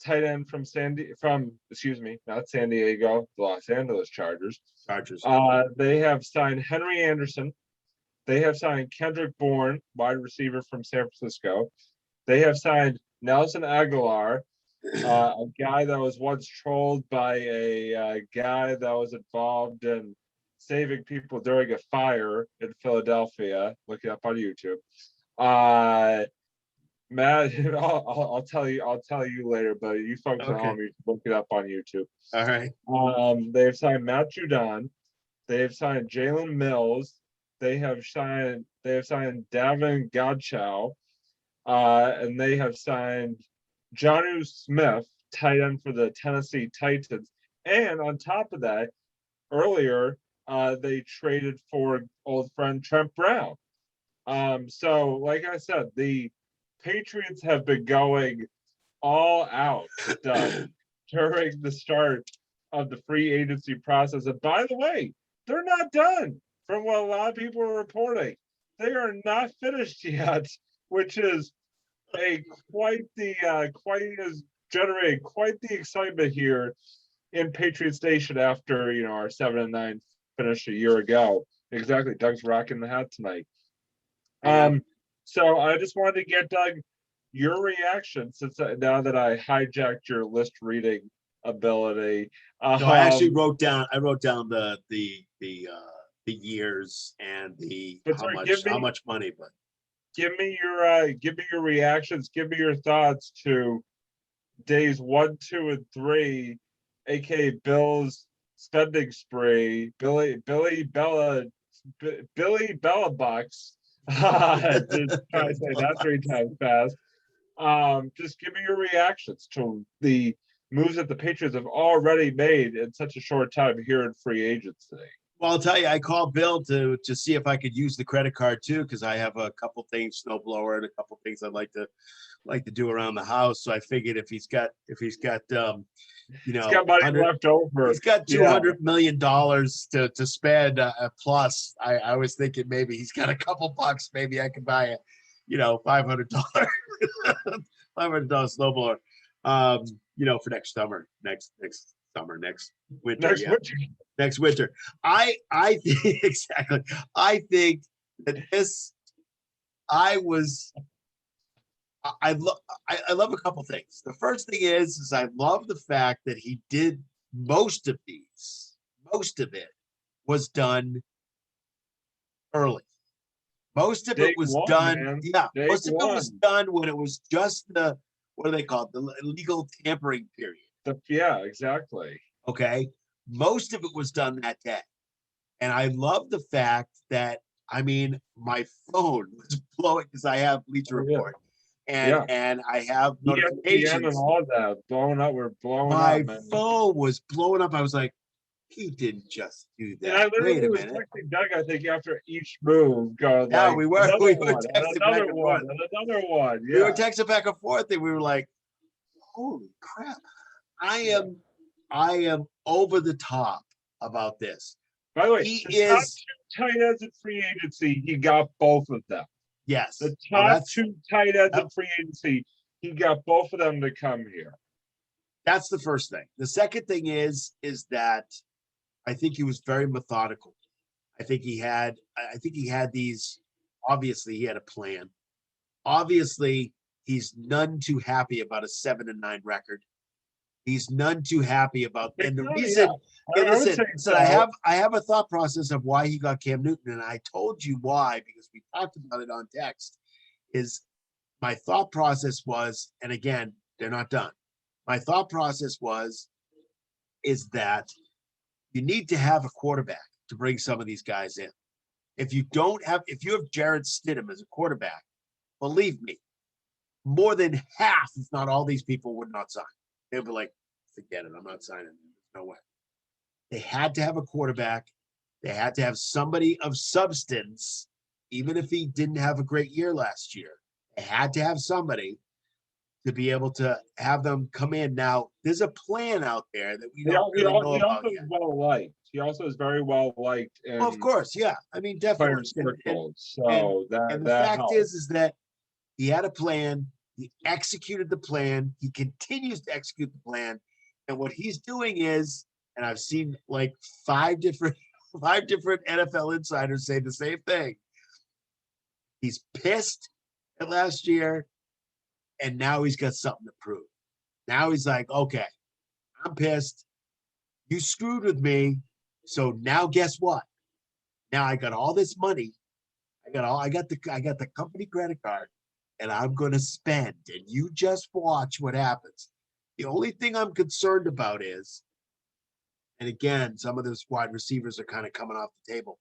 end from not San Diego, the Los Angeles Chargers. They have signed Henry Anderson. They have signed Kendrick Bourne, wide receiver from San Francisco. They have signed Nelson Aguilar, a guy that was once trolled by a guy that was involved in saving people during a fire in Philadelphia. Look it up on YouTube. Matt, I'll tell you later, but you folks at home, you look it up on YouTube. All right. They've signed Matt Judon. They have signed Jalen Mills. They have signed Davin Godchow. And they have signed Jonnu Smith, tight end for the Tennessee Titans. And on top of that, earlier, they traded for old friend Trent Brown. So like I said, the Patriots have been going all out during the start of the free agency process. And by the way, they're not done from what a lot of people are reporting. They are not finished yet, which is a quite has generated quite the excitement here in Patriot Station after our 7-9 finish a year ago. Exactly. Doug's rocking the hat tonight. So I just wanted to get Doug your reaction since now that I hijacked your list reading ability. No, I actually wrote down the years and the But how much money, but give me your reactions, give me your thoughts to days 1, 2, and 3, aka Bill's spending spree, Billy Bella Bucks. Just try to say that 3 times fast. Just give me your reactions to the moves that the Patriots have already made in such a short time here in free agency. Well, I'll tell you, I called Bill to see if I could use the credit card too, because I have a couple things, snowblower, and a couple things I'd like to do around the house. So I figured if he's got he's got money left over. He's got $200 million to spend plus. I was thinking maybe he's got a couple bucks. Maybe I could buy a $500 snowblower. For next summer, next winter. Next winter. I think exactly. I think that I love a couple things. The first thing is I love the fact that he did most of it was done early. Most of it was done. Man. Yeah. Most of it was done when it was just what do they call it? The legal tampering period. Yeah, exactly. Okay. Most of it was done that day. And I love the fact that, my phone was blowing because I have Bleacher Report. And I have notifications. And all that blowing up. We're blowing up. My phone was blowing up. I was like, he didn't just do that. And I literally was texting Doug, I think, after each move, going we were texting back and forth. Another one. Yeah. We were texting back and forth, and we were like, holy crap. I am over the top about this. By the way, top 2 tight ends in free agency, he got both of them. Yes. The top 2 tight ends in free agency, he got both of them to come here. That's the first thing. The second thing is that I think he was very methodical. I think he had these, obviously he had a plan. Obviously, he's none too happy about a 7-9 record. He's none too happy about, and the reason, I have a thought process of why he got Cam Newton, and I told you why, because we talked about it on text, is my thought process was, and again, they're not done. My thought process is that you need to have a quarterback to bring some of these guys in. If you have Jarrett Stidham as a quarterback, believe me, more than half, if not all these people would not sign. They'd be like, forget it, I'm not signing. There's no way. They had to have a quarterback. They had to have somebody of substance, even if he didn't have a great year last year. They had to have somebody to be able to have them come in. Now, there's a plan out there that we don't really know about yet. Well liked. He also is very well liked. Well, of course, yeah. Definitely. And the fact is that he had a plan. He executed the plan. He continues to execute the plan. And what he's doing is, and I've seen like 5 different NFL insiders say the same thing. He's pissed at last year, and now he's got something to prove. Now he's like, okay, I'm pissed. You screwed with me. So now guess what? Now I got all this money. I got the company credit card, and I'm going to spend, and you just watch what happens. The only thing I'm concerned about is, and again, some of those wide receivers are kind of coming off the table,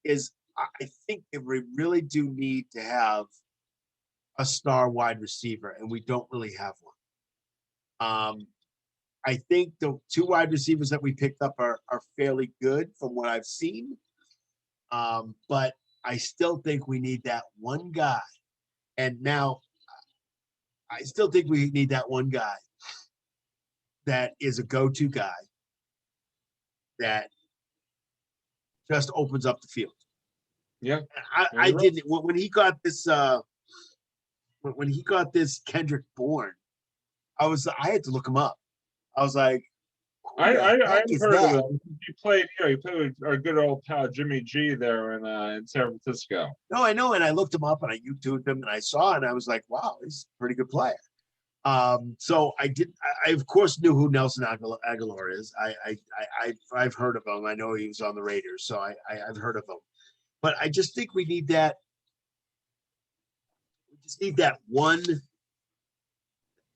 is I think that we really do need to have a star wide receiver, and we don't really have one. I think the two wide receivers that we picked up are fairly good from what I've seen. But I still think we need that one guy. And now I still think we need that one guy that is a go-to guy that just opens up the field. Yeah. I didn't when he got this when he got this Kendrick Bourne, I had to look him up. I was like, I've heard of that? him. He played with our good old pal Jimmy G there in San Francisco. No, I know, and I looked him up and I YouTubed him and I saw it and I was like, wow, he's a pretty good player. So I of course knew who Nelson Aguilar is. I've heard of him. I know he was on the Raiders, so I've heard of him. But I just think we need that. We just need that one,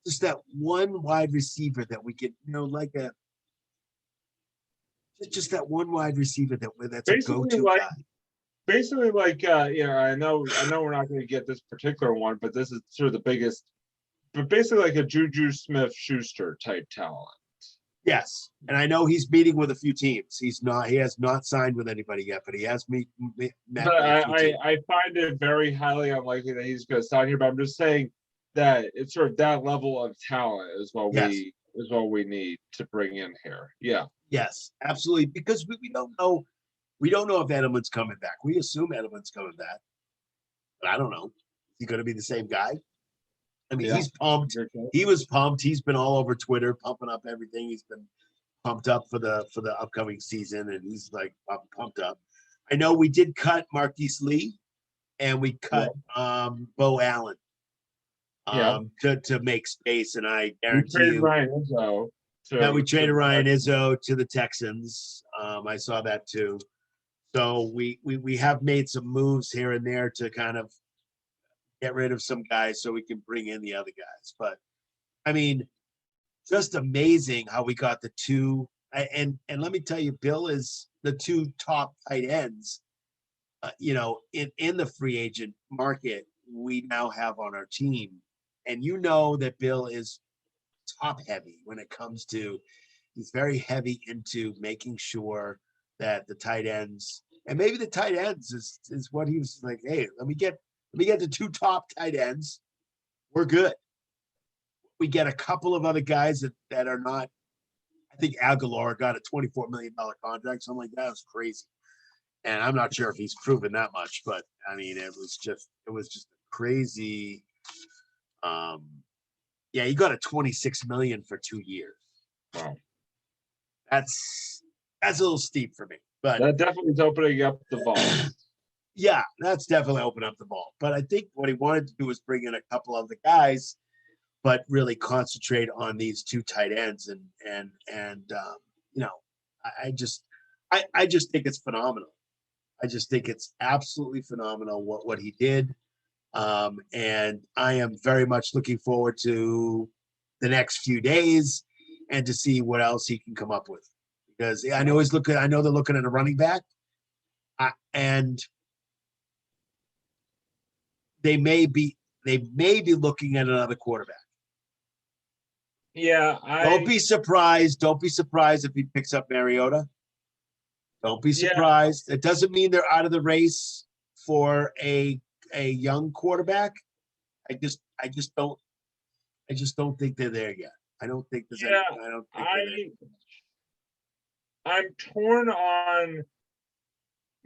just that one wide receiver that we can, just that one wide receiver that's Basically a go-to guy. Basically, I know we're not going to get this particular one, but this is sort of the biggest. But basically, like a Juju Smith-Schuster type talent. Yes, and I know he's meeting with a few teams. He has not signed with anybody yet, but he has met with a few teams. I find it very highly unlikely that he's going to sign here. But I'm just saying that it's sort of that level of talent is what we need to bring in here. Yeah. Yes, absolutely. Because we don't know. We don't know if Edelman's coming back. We assume Edelman's coming back, but I don't know. Is he going to be the same guy? I mean, he's pumped. He was pumped. He's been all over Twitter, pumping up everything. He's been pumped up for the upcoming season, and he's like pumped up. I know we did cut Marquise Lee, and we cut Bo Allen to make space. And I guarantee you, Ryan Izzo. We traded Ryan Izzo to the Texans. I saw that too. So we have made some moves here and there to kind of get rid of some guys so we can bring in the other guys. But I mean, just amazing how we got the two. And let me tell you, Bill is the two top tight ends. In the free agent market, we now have on our team, and that Bill is top heavy when it comes to. He's very heavy into making sure that the tight ends, and maybe the tight ends is what he was like. Hey, let me get the two top tight ends. We're good. We get a couple of other guys that are not. I think Aguilar got a $24 million contract, something like that. It was crazy, and I'm not sure if he's proven that much, but I mean, it was just crazy. He got a $26 million for 2 years. Wow, that's a little steep for me, but that definitely is opening up the ball. Yeah, that's definitely opened up the ball. But I think what he wanted to do was bring in a couple of the guys, but really concentrate on these two tight ends. I just think it's phenomenal. I just think it's absolutely phenomenal what he did. And I am very much looking forward to the next few days and to see what else he can come up with. Because I know they're looking at a running back. And they may be looking at another quarterback. Yeah, don't be surprised. Don't be surprised if he picks up Mariota. Don't be surprised. It doesn't mean they're out of the race for a young quarterback. I just don't think they're there yet. I don't think there's I'm torn on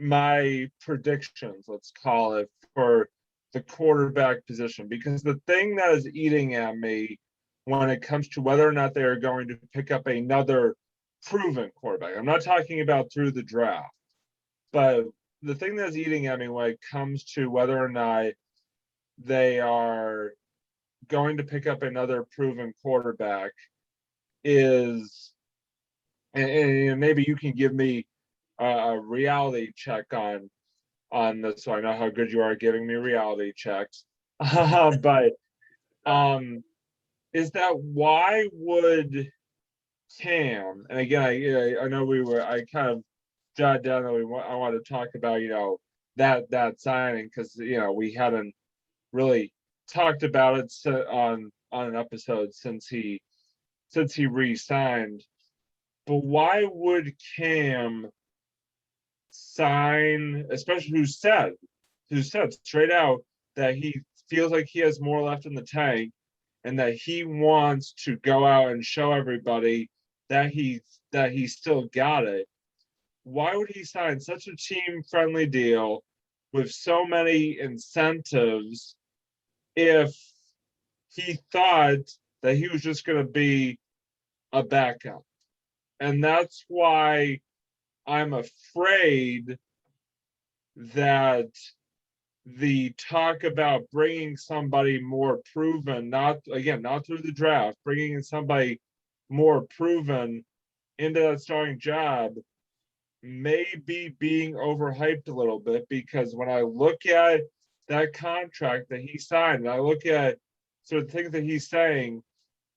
my predictions, let's call it, for the quarterback position, because the thing that is eating at me when it comes to whether or not they are going to pick up another proven quarterback, I'm not talking about through the draft, but the thing that's eating at me when it comes to whether or not they are going to pick up another proven quarterback is, and maybe you can give me a reality check on this, so I know how good you are at giving me reality checks. But is that why would Cam, and again, I know I kind of jotted down that I want to talk about that signing, because we hadn't really talked about it on an episode since he since he re-signed. But why would Cam sign, especially who said straight out that he feels like he has more left in the tank and that he wants to go out and show everybody that he still got it. Why would he sign such a team friendly deal with so many incentives if he thought that he was just going to be a backup? And that's why I'm afraid that the talk about bringing somebody more proven, not through the draft, bringing in somebody more proven into that starting job may be being overhyped a little bit, because when I look at that contract that he signed, and I look at sort of things that he's saying,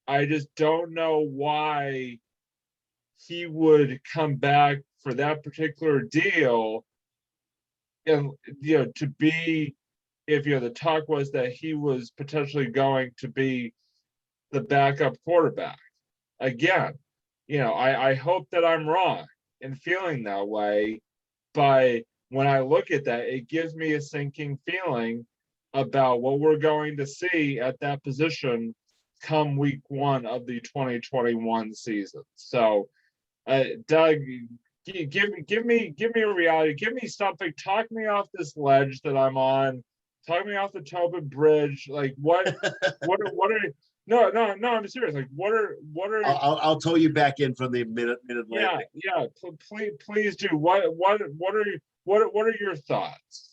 I just don't know why he would come back for that particular deal. And to be, if the talk was that he was potentially going to be the backup quarterback again, I hope that I'm wrong in feeling that way, but when I look at that, it gives me a sinking feeling about what we're going to see at that position come week 1 of the 2021 season. So Doug, give me a reality, give me something, talk me off this ledge that I'm on, talk me off the Tobin Bridge. Like what are no, I'm serious. Like what are I'll tow you back in from the mid Atlantic. Yeah, please do. What are your thoughts?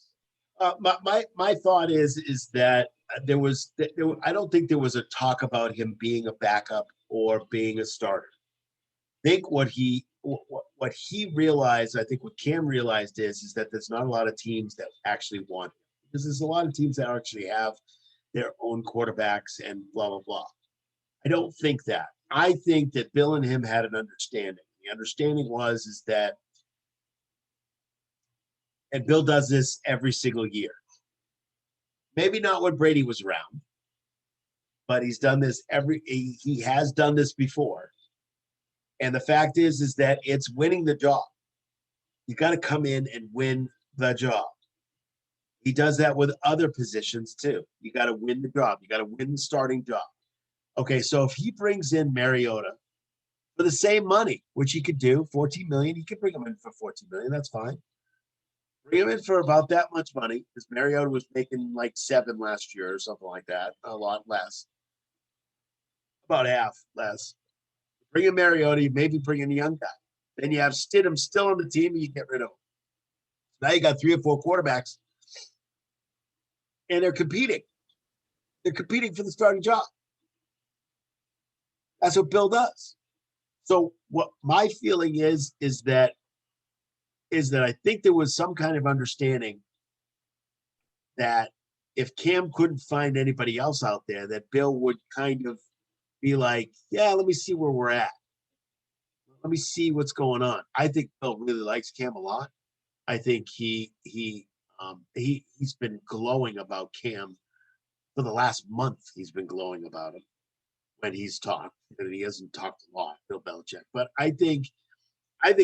My thought is that I don't think there was a talk about him being a backup or being a starter. I think what he realized, I think what Cam realized is that there's not a lot of teams that actually want him, because there's a lot of teams that actually have their own quarterbacks and blah blah blah. I don't think that. I think that Bill and him had an understanding. The understanding is that, and Bill does this every single year. Maybe not when Brady was around, but he's done this he has done this before. And the fact is that it's winning the job. You got to come in and win the job. He does that with other positions too. You got to win the job. You got to win the starting job. Okay, so if he brings in Mariota for the same money, which he could do, $14 million, he could bring him in for $14 million. That's fine. Bring him in for about that much money, because Mariota was making like $7 million last year or something like that, a lot less, about half less. Bring in Mariota, you maybe bring in a young guy. Then you have Stidham still on the team, and you get rid of him. Now you got 3 or 4 quarterbacks, and they're competing. They're competing for the starting job. That's what Bill does. So what my feeling is that I think there was some kind of understanding that if Cam couldn't find anybody else out there, that Bill would kind of be like, yeah, let me see where we're at. Let me see what's going on. I think Bill really likes Cam a lot. I think he's been glowing about Cam for the last month. He's been glowing about him when he's talked, and he hasn't talked a lot, Bill Belichick. But I think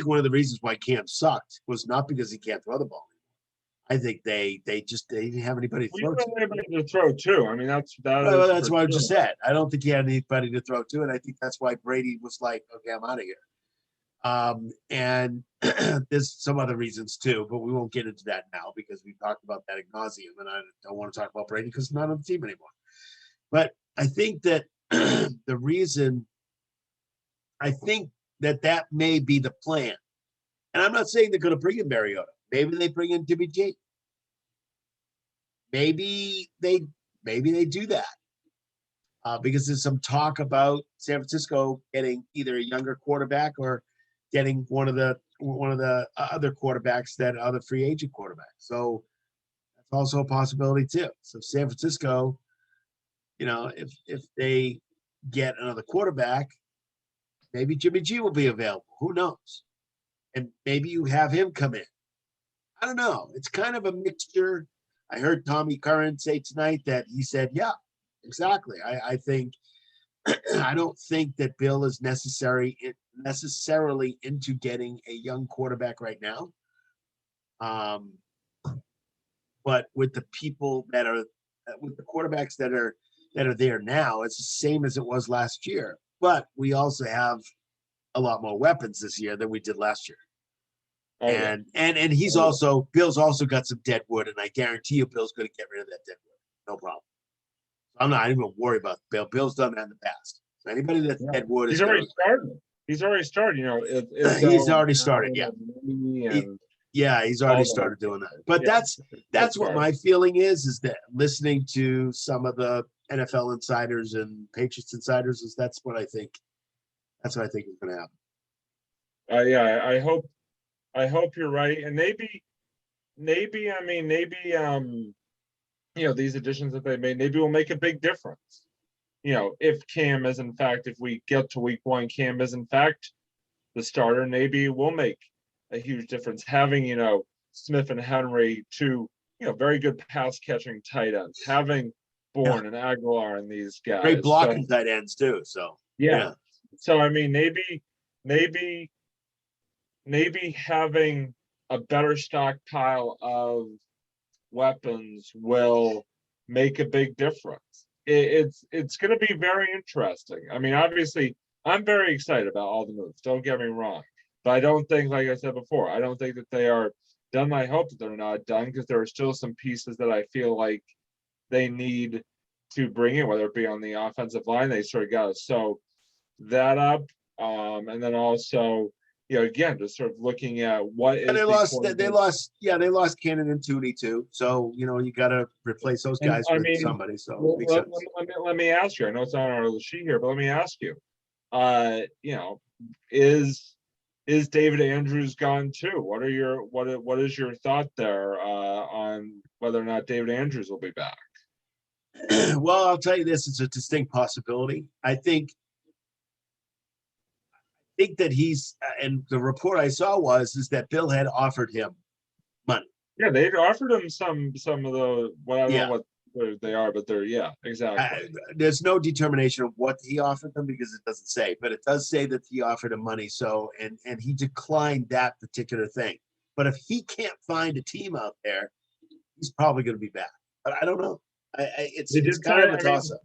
one of the reasons why Cam sucked was not because he can't throw the ball. I think they didn't have anybody to throw to. I mean, that's what I just said. I don't think he had anybody to throw to, and I think that's why Brady was like, okay, I'm out of here. And there's some other reasons too, but we won't get into that now because we talked about that ad nauseum, and I don't want to talk about Brady because he's not on the team anymore. But I think that the reason, I think that may be the plan. And I'm not saying they're going to bring in Mariota. Maybe they bring in Jimmy G. Maybe they do that because there's some talk about San Francisco getting either a younger quarterback or getting one of the other quarterbacks, that other free agent quarterback. So that's also a possibility too. So San Francisco, if they get another quarterback, maybe Jimmy G will be available. Who knows? And maybe you have him come in. I don't know. It's kind of a mixture. I heard Tommy Curran say tonight that he said, yeah, exactly. I think I don't think that Bill is necessarily into getting a young quarterback right now. But with the people that are with the quarterbacks that are there now, it's the same as it was last year. But we also have a lot more weapons this year than we did last year. Oh, yeah. And he's also Bill's also got some dead wood, and I guarantee you Bill's going to get rid of that dead wood. No problem. I'm not even worried about Bill. Bill's done that in the past. So anybody that's dead wood is He's already started. He's already started. You know, he's already started. Yeah. He's already all started that. doing that. But Yeah. that's what my feeling is that listening to some of the NFL insiders and Patriots insiders is that's what I think is going to happen. Yeah, I hope you're right. And maybe you know, these additions that they made maybe will make a big difference. You know, if Cam is in fact, if we get to week 1, Cam is in fact the starter, maybe it will make a huge difference. Having, you know, Smith and Henry, two, you know, very good pass catching tight ends, having Bourne and Aguilar and these guys. Great blocking tight ends too. So yeah. So I mean, maybe having a better stockpile of weapons will make a big difference. It's going to be very interesting. I mean, obviously, I'm very excited about all the moves. Don't get me wrong, but I don't think, like I said before, I don't think that they are done. I hope that they're not done because there are still some pieces that I feel like they need to bring in, whether it be on the offensive line. They sort of got to sew that up, and then also, you know, again, just sort of looking at what is they lost Cannon and Tooney too. So, you know, you got to replace those guys with somebody. So let me ask you. I know it's not on our sheet here, but let me ask you. You know, is David Andrews gone too? What is your thought there on whether or not David Andrews will be back? Well, I'll tell you this: it's a distinct possibility. I think that he's, and the report I saw is that Bill had offered him money. Yeah, they offered him some of the, well, I don't know what they are, but they're, exactly. There's no determination of what he offered them because it doesn't say, but it does say that he offered him money. So, and he declined that particular thing. But if he can't find a team out there, he's probably going to be back. But I don't know. It's kind of a toss-up.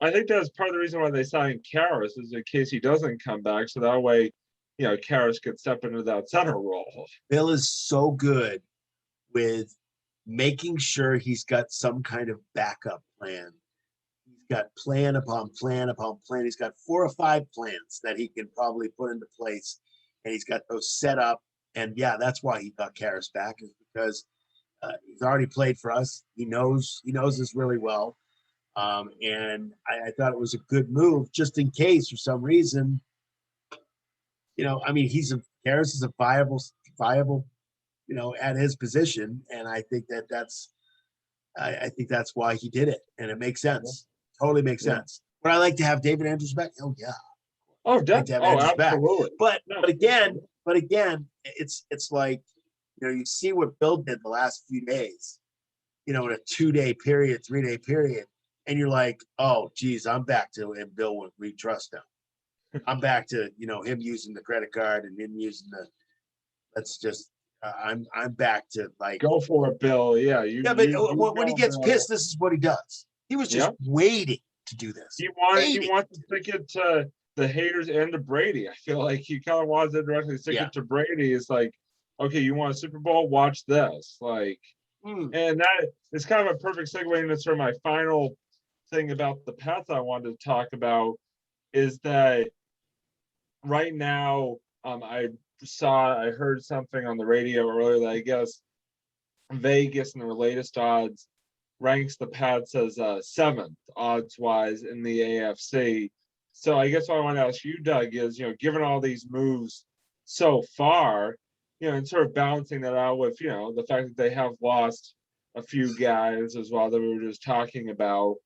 I think that's part of the reason why they signed Karras is in case he doesn't come back. So that way, you know, Karras could step into that center role. Bill is so good with making sure he's got some kind of backup plan. He's got plan upon plan upon plan. He's got 4 or 5 plans that he can probably put into place, and he's got those set up. And yeah, that's why he got Karras back, is because he's already played for us. He knows us really well. And I thought it was a good move just in case for some reason, you know, I mean, Karras is a viable, you know, at his position. And I think I think that's why he did it. And it makes sense. Totally makes sense. Would I like to have David Andrews back? Oh yeah. Oh, definitely. Absolutely. But again, it's like, you know, you see what Bill did the last few days, you know, in a 2-day period, 3-day period. And you're like, oh, geez, I'm back to him. Bill would we trust now. I'm back to, you know, him using the credit card and him using I'm back to like. Go for it, Bill. Yeah. When he gets pissed, this is what he does. He was just waiting to do this. He wants to stick it to the haters and to Brady. I feel like he kind of wants to directly stick it to Brady. It's like, okay, you want a Super Bowl? Watch this. Like, and that is kind of a perfect segue into sort of my final thing about the Pats I wanted to talk about is that right now, I heard something on the radio earlier that I guess Vegas in their latest odds ranks the Pats as 7th odds wise in the AFC. So I guess what I want to ask you, Doug, is, you know, given all these moves so far, you know, and sort of balancing that out with, you know, the fact that they have lost a few guys as well that we were just talking about.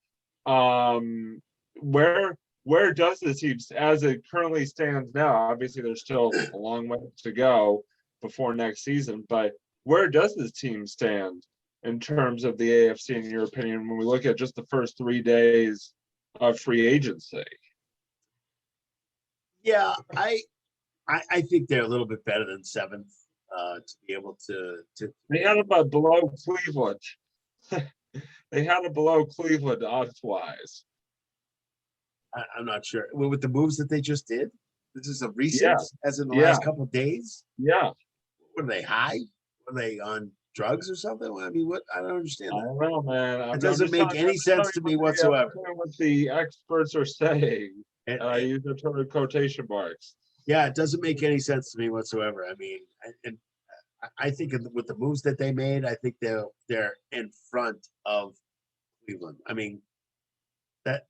Where does the team, as it currently stands now, obviously there's still a long way to go before next season, but where does this team stand in terms of the AFC, in your opinion, when we look at just the first 3 days of free agency? Yeah, I think they're a little bit better than seventh, to be able to. They had about below Cleveland. They had it below Cleveland odds wise. I'm not sure. Well, with the moves that they just did, this is a recent, Yeah, as in the yeah, last couple of days. yeah. Were they high? Were they on drugs or something? I mean, what? I don't I understand that. don't know, man. It I'm doesn't just make telling you, I'm any just telling sense you to me whatsoever. what the experts are saying. And, And I use the term in quotation marks. yeah, it doesn't make any sense to me whatsoever. I mean, and I think with the moves that they made, I think they're in front of Cleveland. I mean, that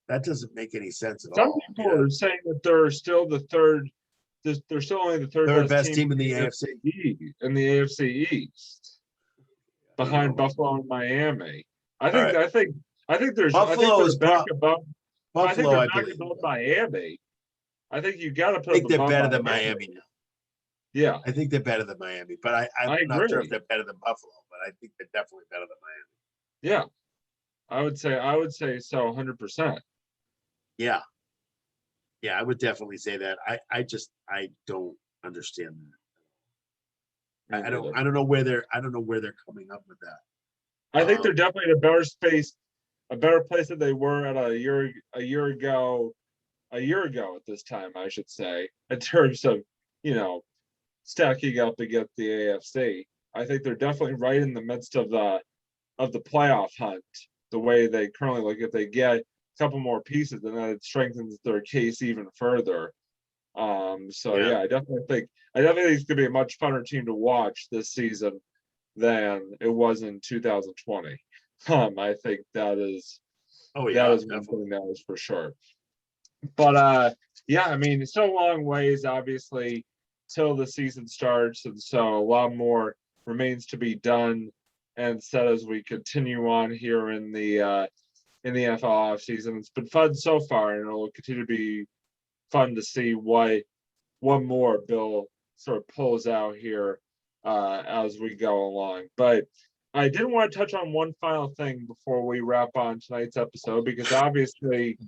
that doesn't make any sense at Some all. You people know, are saying that they're still the third. They're still only the third third best best team team in the AFC. in the AFC East, I don't behind know. Buffalo and Miami. I All think. right, I think. I think Buffalo they're is back above. I think Buffalo, they're I back believe. above Miami. I think you got to I put them think they're above better than Miami. Miami now. Yeah, I think they're better than Miami, but I'm I not sure if agree. they're better than Buffalo, but I think they're definitely better than Miami. Yeah, I would say so, 100%. Yeah, yeah, I would definitely say that. I don't understand Me that. neither. I don't know where they're coming up with that. I think they're Um, definitely in a better space, a better place than they were at a year ago at this time, I should say, in terms of, you know, stacking up against the AFC. I think they're definitely right in the midst of the playoff hunt. The way they currently look, if they get a couple more pieces, then that it strengthens their case even further. So yeah. yeah, I definitely think it's gonna be a much funner team to watch this season than it was in 2020. I think Oh that yeah, is one definitely. thing that is for sure. But yeah, I mean, it's still a long ways, obviously, till the season starts, and so a lot more remains to be done and said as we continue on here in the NFL offseason. It's been fun so far, and it'll continue to be fun to see what more Bill sort of pulls out here as we go along. But I did want to touch on one final thing before we wrap on tonight's episode, because obviously,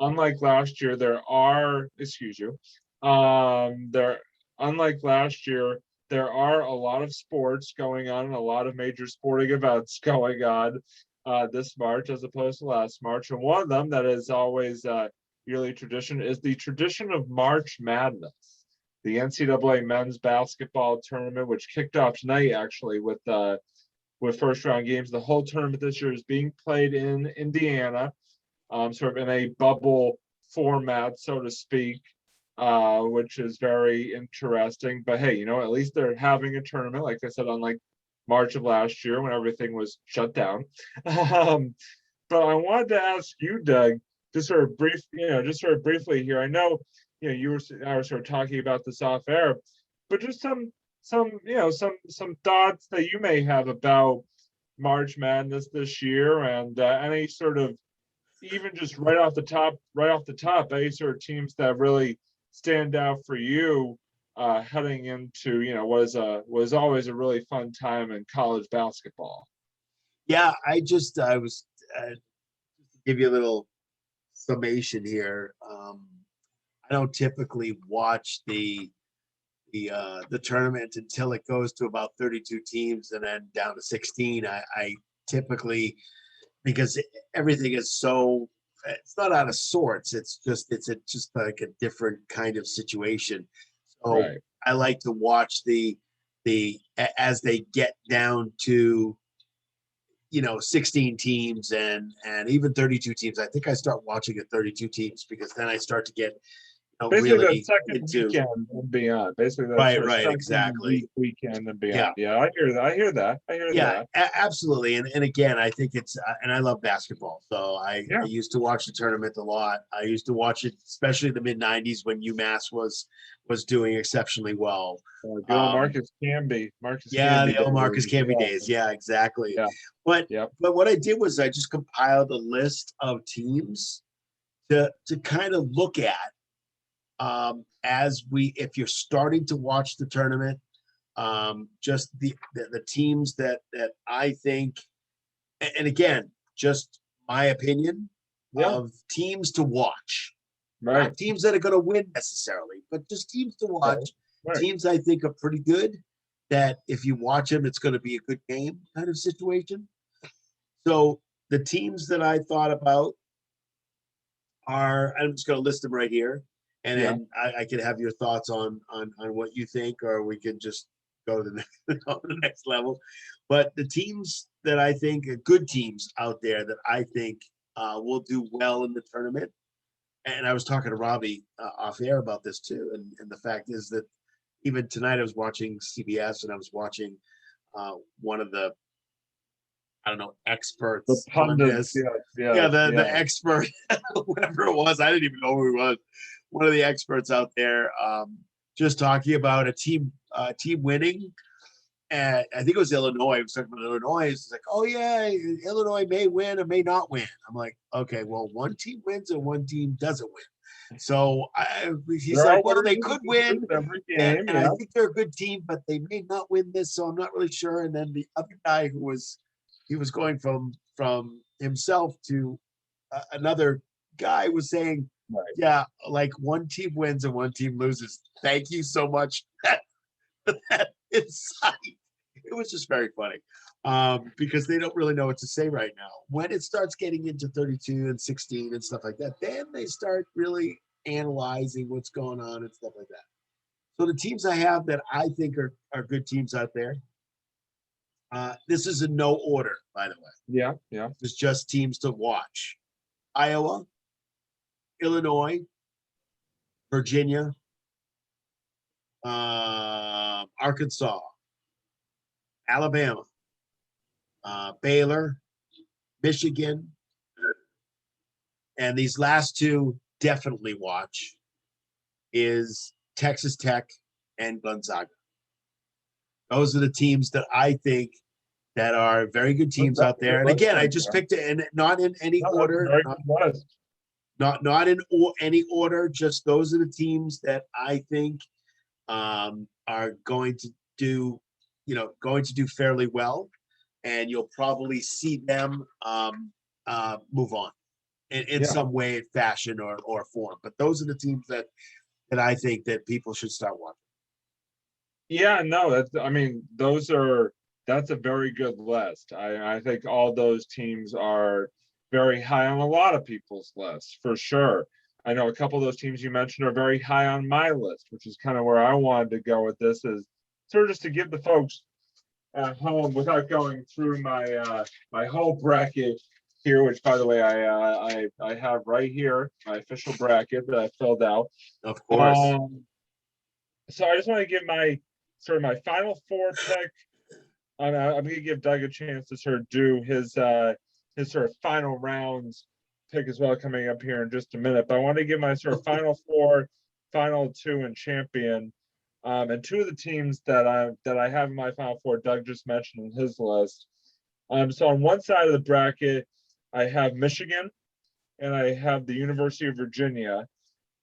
unlike last year, there unlike last year, there are a lot of sports going on and a lot of major sporting events going on this March as opposed to last March. And one of them that is always yearly tradition is the tradition of March Madness, the NCAA men's basketball tournament, which kicked off tonight actually with first round games. The whole tournament this year is being played in Indiana, sort of in a bubble format, so to speak, which is very interesting. But hey, at least they're having a tournament, like I said, unlike March of last year when everything was shut down. Um, but I wanted to ask you, Doug, just sort of briefly here. I know, I was sort of talking about this off air, but just some thoughts that you may have about March Madness this year, and any sort of even just right off the top, any sort of teams that really stand out for you heading into was always a really fun time in college basketball. Yeah, I was to give you a little summation here. I don't typically watch the tournament until it goes to about 32 teams and then down to 16. I typically, because everything is so, it's not out of sorts. It's just like a different kind of situation. So Right. I like to watch as they get down to 16 teams and even 32 teams. I think I start watching at 32 teams because then I start to get Basically, that really second into. weekend and beyond. Basically, that Right, sort of right, second exactly. weekend and Yeah. beyond. Yeah, I hear that. I hear that. I hear Yeah, that. absolutely. And again, I think it's and I love basketball. So I Yeah. used to watch the tournament a lot. I used to watch it, especially the mid '90s when UMass was doing exceptionally well. The old Marcus Yeah, Camby the old Marcus days. Camby Yeah. days. Yeah, exactly. Yeah. But Yep. but what I did was I just compiled a list of teams to kind of look at if you're starting to watch the tournament, just the teams that I think, and again, just my opinion Yeah. of teams to watch. Right. Not teams that are going to win necessarily, but just teams to watch. Right. Teams I think are pretty good. That if you watch them, it's going to be a good game kind of situation. So the teams that I thought about are, I'm just going to list them right here, and Yeah. then I can have your thoughts on what you think, or we can just go to the next, go to the next level. But the teams that I think are good teams out there that I think will do well in the tournament, and I was talking to Robbie off air about this too, and the fact is that even tonight I was watching CBS and I was watching one of the, I don't know, The experts on pundits. this. Yeah. The expert, whatever it was, I didn't even know who he was. One of the experts out there, just talking about a team winning. And I think it was Illinois. He was talking about Illinois. It's like, oh yeah, Illinois may win or may not win. I'm like, okay, well, one team wins and one team doesn't win. So he's like, well, they could win every and game. I think they're a good team, but they may not win this, so I'm not really sure. And then the other guy who was, he was going from himself to another guy was saying, Right. yeah, like one team wins and one team loses. Thank you so much for that insight. It was just very funny because they don't really know what to say right now. When it starts getting into 32 and 16 and stuff like that, then they start really analyzing what's going on and stuff like that. So the teams I have that I think are good teams out there. This is in no order, by the way. Yeah. It's just teams to watch. Iowa, Illinois, Virginia, Arkansas, Alabama, Baylor, Michigan, and these last two definitely watch is Texas Tech and Gonzaga. Those are the teams that I think that are very good teams out there. And again, I just picked it, and not in any order, not in any order. Just those are the teams that I think are going to do, going to do fairly well, and you'll probably see them move on in some way, fashion, or form. But those are the teams that I think that people should start watching. Yeah, no, that's a very good list. I think all those teams are very high on a lot of people's lists for sure. I know a couple of those teams you mentioned are very high on my list, which is kind of where I wanted to go with this, is sort of just to give the folks at home, without going through my my whole bracket here, which by the way I have right here, my official bracket that I filled out. Of course. So I just want to give my final four pick. I'm going to give Doug a chance to sort of do his sort of final rounds pick as well, coming up here in just a minute. But I want to give my sort of final four, final two, and champion. And two of the teams that I have in my final four, Doug just mentioned in his list. So on one side of the bracket, I have Michigan, and I have the University of Virginia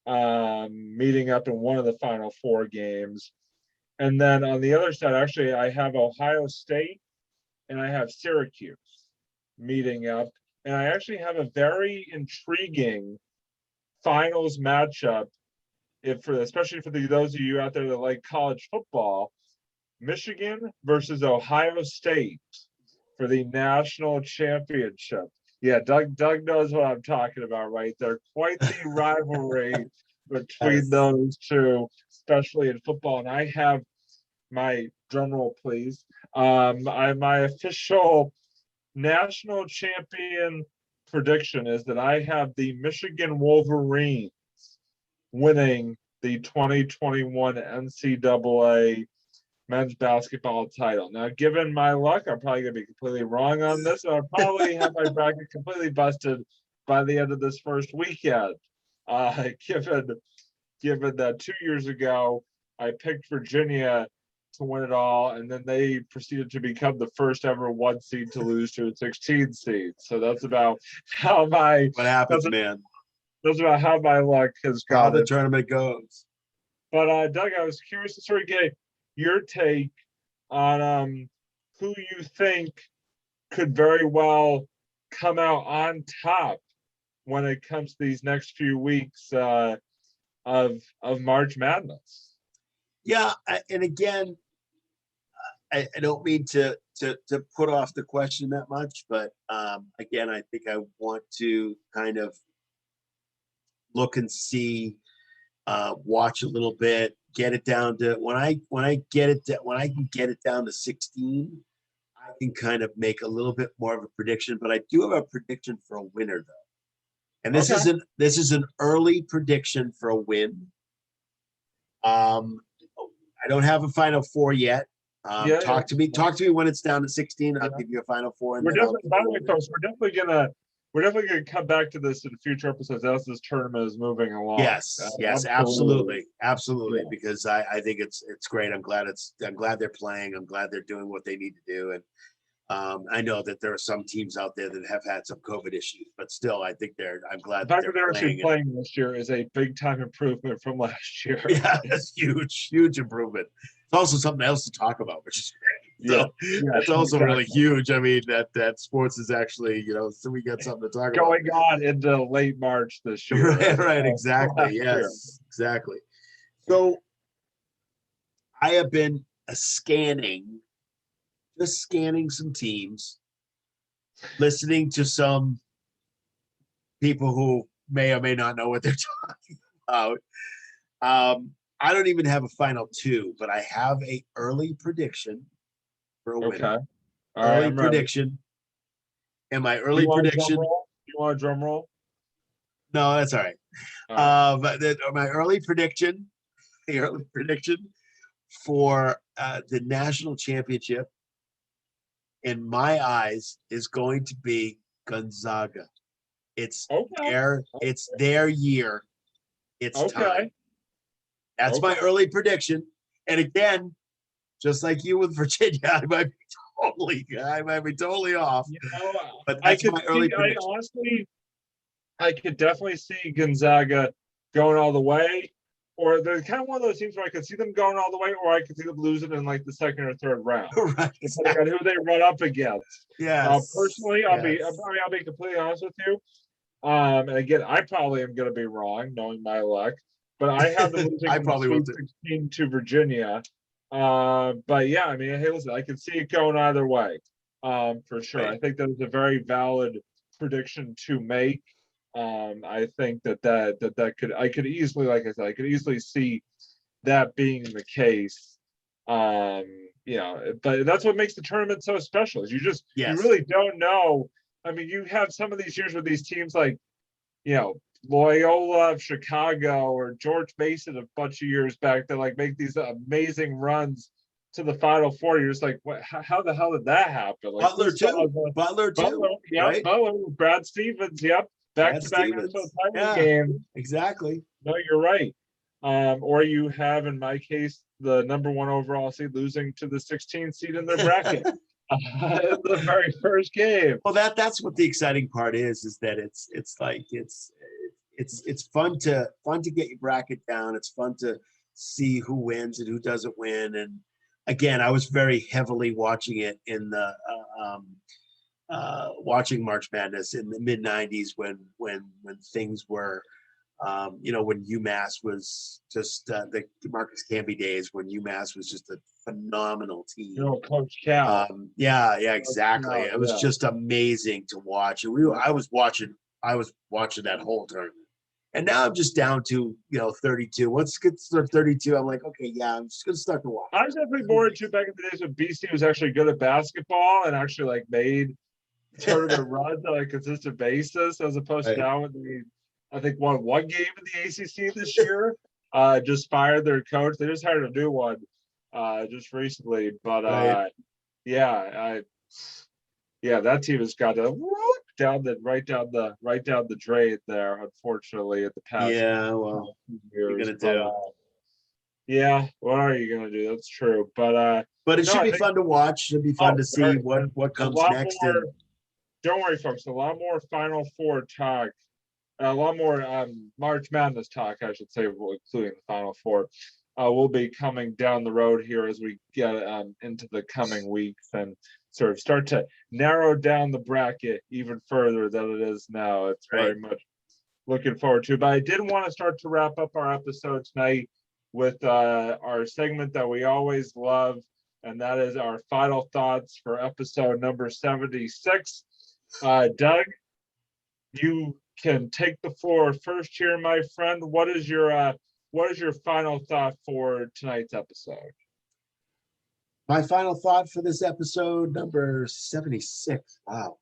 meeting up in one of the final four games. And then on the other side, actually, I have Ohio State and I have Syracuse meeting up. And I actually have a very intriguing finals matchup, especially for those of you out there that like college football. Michigan versus Ohio State for the national championship. Yeah, Doug knows what I'm talking about right there. Quite the rivalry between those two, especially in football. And I have my drum roll, please. My official national champion prediction is that I have the Michigan Wolverines winning the 2021 NCAA men's basketball title. Now, given my luck, I'm probably going to be completely wrong on this. I'll probably have my bracket completely busted by the end of this first weekend. Given that 2 years ago, I picked Virginia to win it all, and then they proceeded to become the first ever 1 seed to lose to a 16 seed. So that's about how what happens, man. That's about how my luck has gone. How the tournament goes. But Doug, I was curious to sort of get your take on who you think could very well come out on top when it comes to these next few weeks of March Madness. Yeah, and again, I don't mean to put off the question that much, but again, I think I want to kind of look and see, watch a little bit, get it down to when I can get it down to 16, I can kind of make a little bit more of a prediction. But I do have a prediction for a winner though, and this Okay. is an early prediction for a win. I don't have a Final Four yet. Yeah, Talk to me when it's down to 16. I'll yeah. give you a Final Four, and We're then I'll definitely, by the way, folks, we're definitely gonna come back to this in future episodes as this tournament is moving along. yes, Absolutely. absolutely, Yeah. because I think it's great. I'm glad they're playing. I'm glad they're doing what they need to do, and I know that there are some teams out there that have had some COVID issues, but still, I think I'm glad The that fact that they're they're actually playing. playing this year is a big time improvement from last year. Yeah, that's huge improvement. It's also something else to talk about, which is great. Yeah, So yeah, that's also really exactly. huge. I mean, that sports is actually, so we got something to talk about. Going on into late March this year. Right, exactly. Yes, exactly. So I have been just scanning some teams, listening to some people who may or may not know what they're talking about. I don't even have a final two, but I have a early prediction for a winner. Okay. All right, Early I'm ready. prediction. And my Do early you want a drum prediction. roll? Do you want a drum roll? No, that's all right. All right. But my early prediction, for the national championship, in my eyes, is going to be Gonzaga. It's Okay. their year. It's time. Okay. That's my Okay. early prediction. And again, just like you with Virginia, I might be totally off. You know, But I that's could my early see. prediction. I could definitely see Gonzaga going all the way, or they're kind of one of those teams where I could see them going all the way, or I could see them losing in like the second or third round, Right. depending on who they run up against. Yes. Personally, Yes. I'll be completely honest with you. And again, I probably am going to be wrong, knowing my luck, but I have them losing I in the probably will Sweet too. 16 to Virginia. But yeah, I mean, hey, listen, I can see it going either way, for sure. Right. I think that is a very valid prediction to make. I think that could I could easily, like I said, I could easily see that being the case. Um, but that's what makes the tournament so special. Is you Yes. really don't know. I mean, you have some of these years with these teams like, Loyola of Chicago or George Mason a bunch of years back that like make these amazing runs to the Final Four. You're just like, what? How the hell did that happen? Like Butler too. Butler, yep, right? Butler, Brad Stevens, yep, back Brad to back Minnesota Stevens. title Yeah, game. exactly. No, you're right. Or you have, in my case, the number one overall seed losing to the 16th seed in their bracket in the very first game. Well, that's what the exciting part is that it's fun to get your bracket down. It's fun to see who wins and who doesn't win. And again, I was very heavily watching it in the watching March Madness in the mid '90s when things were, when UMass was just the Marcus Camby days, when UMass was just a phenomenal team. Coach Cal. Yeah, exactly. Cal, It was just amazing to watch. And I was watching that whole tournament. And now I'm just down to 32. Once it gets to 32, I'm like, okay, yeah, I'm just gonna start to watch. I was definitely more into back in the days when BC was actually good at basketball and actually like made tournament runs on a consistent basis, as opposed to now when they, I think, won one game in the ACC this year. Just fired their coach. They just hired a new one just recently. But yeah, that team has got to right down the drain there. Unfortunately, at the past Well, years, you're gonna do. Yeah, what are you gonna do? That's true. But it should be fun to watch. Should be fun to see what comes next. And don't worry, folks. A lot more Final Four talk. A lot more March Madness talk, I should say, including the Final Four, will be coming down the road here as we get into the coming weeks and start to narrow down the bracket even further than it is now. It's very much looking forward to. But I did want to start to wrap up our episode tonight with our segment that we always love, and that is our final thoughts for episode number 76. Doug, you can take the floor first here, my friend. What is your final thought for tonight's episode? My final thought for this episode, number 76, wow,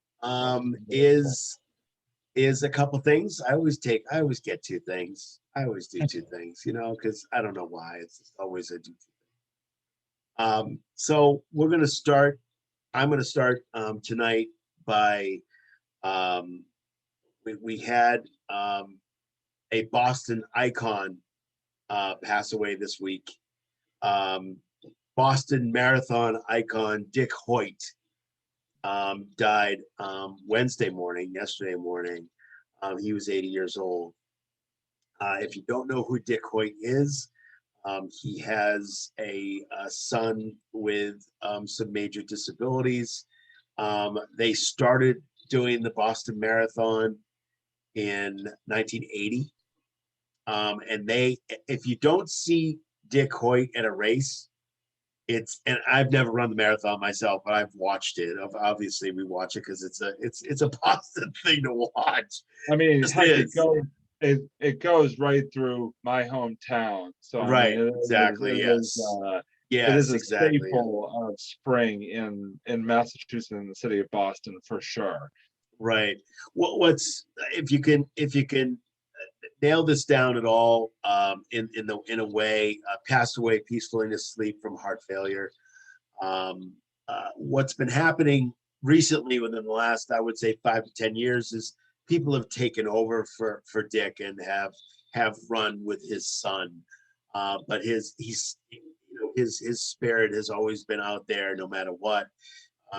is a couple things. I always get two things. I always do two things, because I don't know why. It's just always I do two things. So I'm going to start tonight by, we had a Boston icon pass away this week. Boston Marathon icon Dick Hoyt died yesterday morning. He was 80 years old. If you don't know who Dick Hoyt is, he has a son with some major disabilities. They started doing the Boston Marathon in 1980. And if you don't see Dick Hoyt at a race, and I've never run the marathon myself, but I've watched it. Obviously, we watch it because it's a Boston thing to watch. I mean, heck, it goes right through my hometown. So right, I mean, exactly. Yes, it is a exactly, staple of spring in Massachusetts, in the city of Boston, for sure. Right. What's if you can nail this down at all, in a way, passed away peacefully in his sleep from heart failure. What's been happening recently within the last, I would say, 5 to 10 years is people have taken over for Dick and have run with his son. But his spirit has always been out there, no matter what.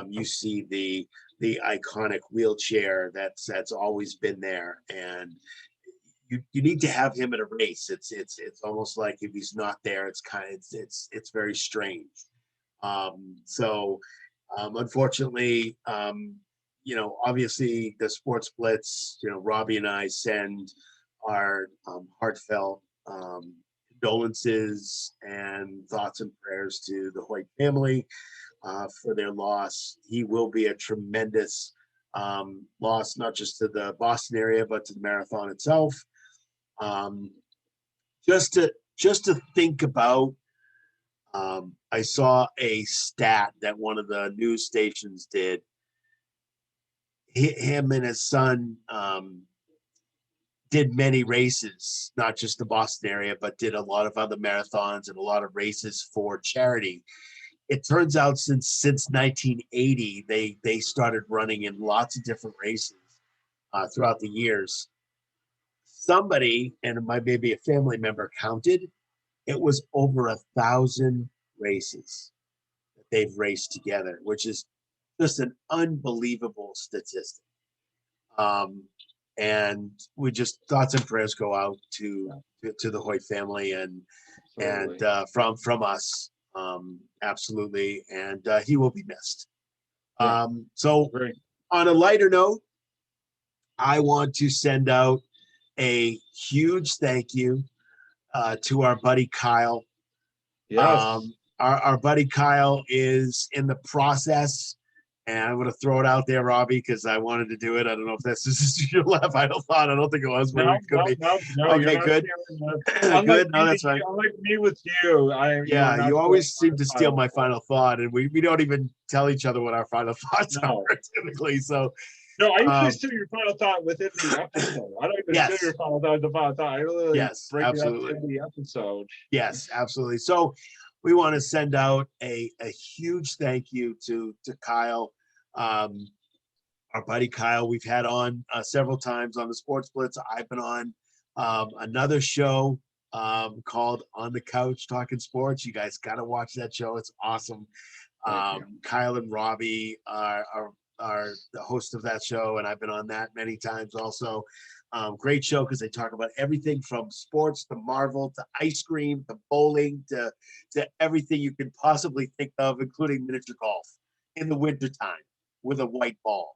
You see the iconic wheelchair that's always been there, and you need to have him at a race. It's almost like if he's not there, it's very strange. Unfortunately, obviously the Sports Blitz, Robbie and I send our heartfelt condolences and thoughts and prayers to the Hoyt family for their loss. He will be a tremendous loss, not just to the Boston area, but to the marathon itself. Just to think about, I saw a stat that one of the news stations did. Him and his son did many races, not just the Boston area, but did a lot of other marathons and a lot of races for charity. It turns out since 1980, they started running in lots of different races throughout the years. Somebody, and it might maybe a family member, counted, it was over 1,000 races that they've raced together, which is just an unbelievable statistic. And we just, thoughts and prayers go out to the Hoyt family and from us, absolutely. And he will be missed. Yeah. So Great. On a lighter note, I want to send out a huge thank you to our buddy Kyle. Yes. Our buddy Kyle is in the process, and I'm going to throw it out there, Robbie, because I wanted to do it. I don't know if this is your final thought. I don't think it was. No, okay, good. Good. No, that's right. Unlike me with you, you always seem to steal my final thought, and we don't even tell each other what our final thoughts are typically. So. No, I usually steal your final thought within the episode. I don't even steal your final thought with the final thought. I literally break absolutely. it up in the episode. Yes, absolutely. So we want to send out a huge thank you to Kyle, our buddy Kyle. We've had on several times on the Sports Blitz. I've been on another show called On the Couch Talking Sports. You guys got to watch that show. It's awesome. Kyle and Robbie are the host of that show, and I've been on that many times also. Great show because they talk about everything from sports to Marvel to ice cream to bowling to everything you can possibly think of, including miniature golf in the wintertime with a white ball.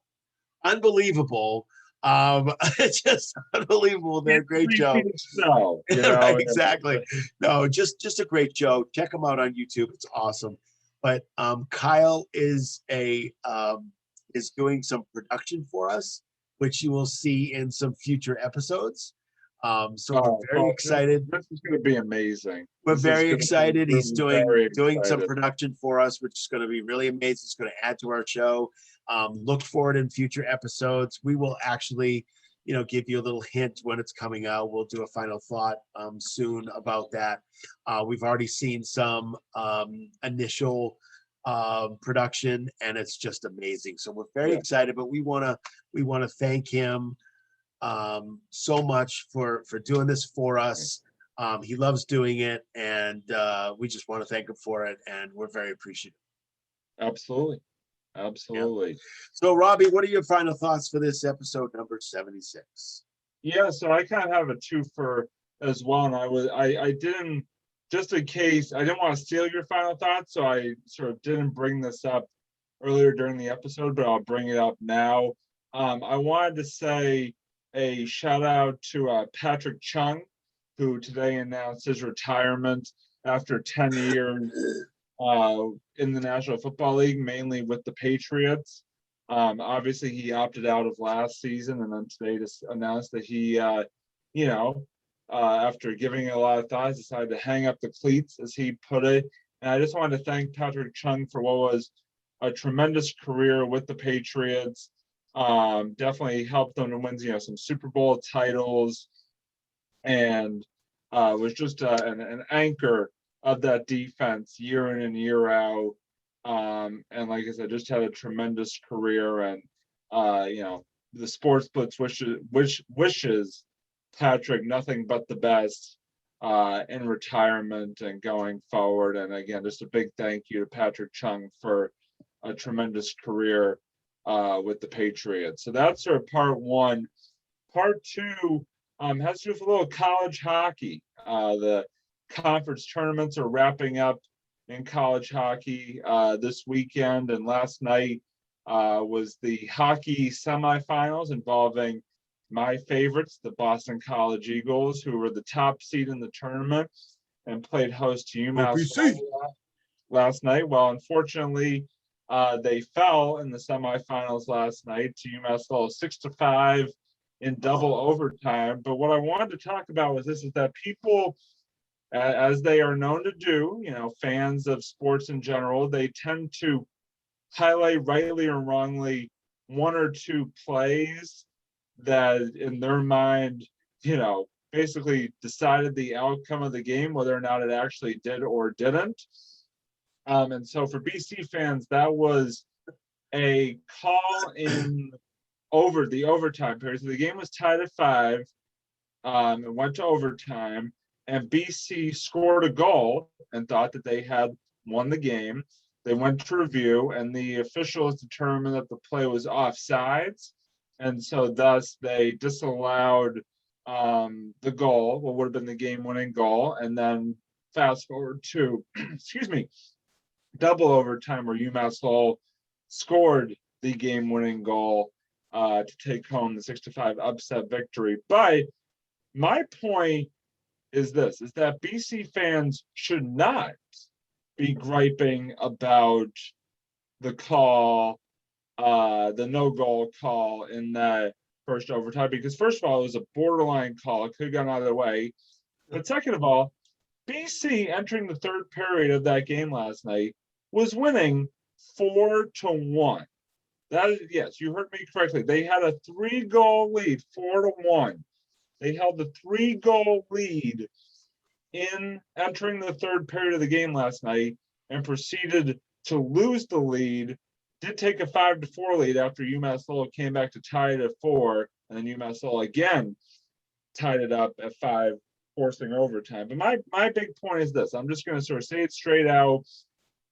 Unbelievable. It's just unbelievable. They're a great show. Snow, Right, exactly. No, just a great show. Check them out on YouTube. It's awesome. But Kyle is doing some production for us, which you will see in some future episodes. So we're very excited. This is going to be amazing. We're very excited. He's doing some excited. production for us, which is going to be really amazing. It's going to add to our show. Look for it in future episodes. We will actually, give you a little hint when it's coming out. We'll do a final thought soon about that. We've already seen some initial production, and it's just amazing. So we're very excited. But we want to thank him so much for doing this for us. He loves doing it, and we just want to thank him for it, and we're very appreciative. Absolutely. Yeah. So Robbie, what are your final thoughts for this episode number 76? Yeah, so I kind of have a twofer as well, and I didn't, just in case, I didn't want to steal your final thoughts, so I sort of didn't bring this up earlier during the episode, but I'll bring it up now. I wanted to say a shout out to Patrick Chung, who today announced his retirement after 10 years in the National Football League, mainly with the Patriots. Obviously, he opted out of last season, and then today just announced that he, after giving it a lot of thought, decided to hang up the cleats, as he put it. And I just wanted to thank Patrick Chung for what was a tremendous career with the Patriots. Definitely helped them to win, some Super Bowl titles, and was just an anchor of that defense year in and year out. And like I said, just had a tremendous career, and the Sports Blitz wishes Patrick nothing but the best in retirement and going forward. And again, just a big thank you to Patrick Chung for a tremendous career with the Patriots. So that's sort of part one. Part two has to do with a little college hockey. The conference tournaments are wrapping up in college hockey this weekend, and last night was the hockey semifinals involving my favorites, the Boston College Eagles, who were the top seed in the tournament and played host to UMass last night. Well, unfortunately, they fell in the semifinals last night to UMass Lowell 6-5 in double overtime. But what I wanted to talk about was this: is that people, as they are known to do, fans of sports in general, they tend to highlight, rightly or wrongly, one or two plays that in their mind, basically decided the outcome of the game, whether or not it actually did or didn't. And so for BC fans, that was a call in over the overtime period. So the game was tied at 5. It went to overtime, and BC scored a goal and thought that they had won the game. They went to review, and the officials determined that the play was offsides, and so thus they disallowed the goal, what would have been the game-winning goal. And then fast forward to, double overtime, where UMass Lowell scored the game-winning goal to take home the 6-5 upset victory. But my point is this: is that BC fans should not be griping about the call, the no goal call in that first overtime, because first of all, it was a borderline call. It could have gone either way. But second of all, BC entering the third period of that game last night was winning 4-1. That is, yes, you heard me correctly. They had a 3-goal lead, 4-1. They held the 3-goal lead in entering the third period of the game last night and proceeded to lose the lead. Did take a 5-4 lead after UMass Lowell came back to tie it at 4, and then UMass Lowell again tied it up at 5, forcing overtime. But my big point is this: I'm just going to sort of say it straight out,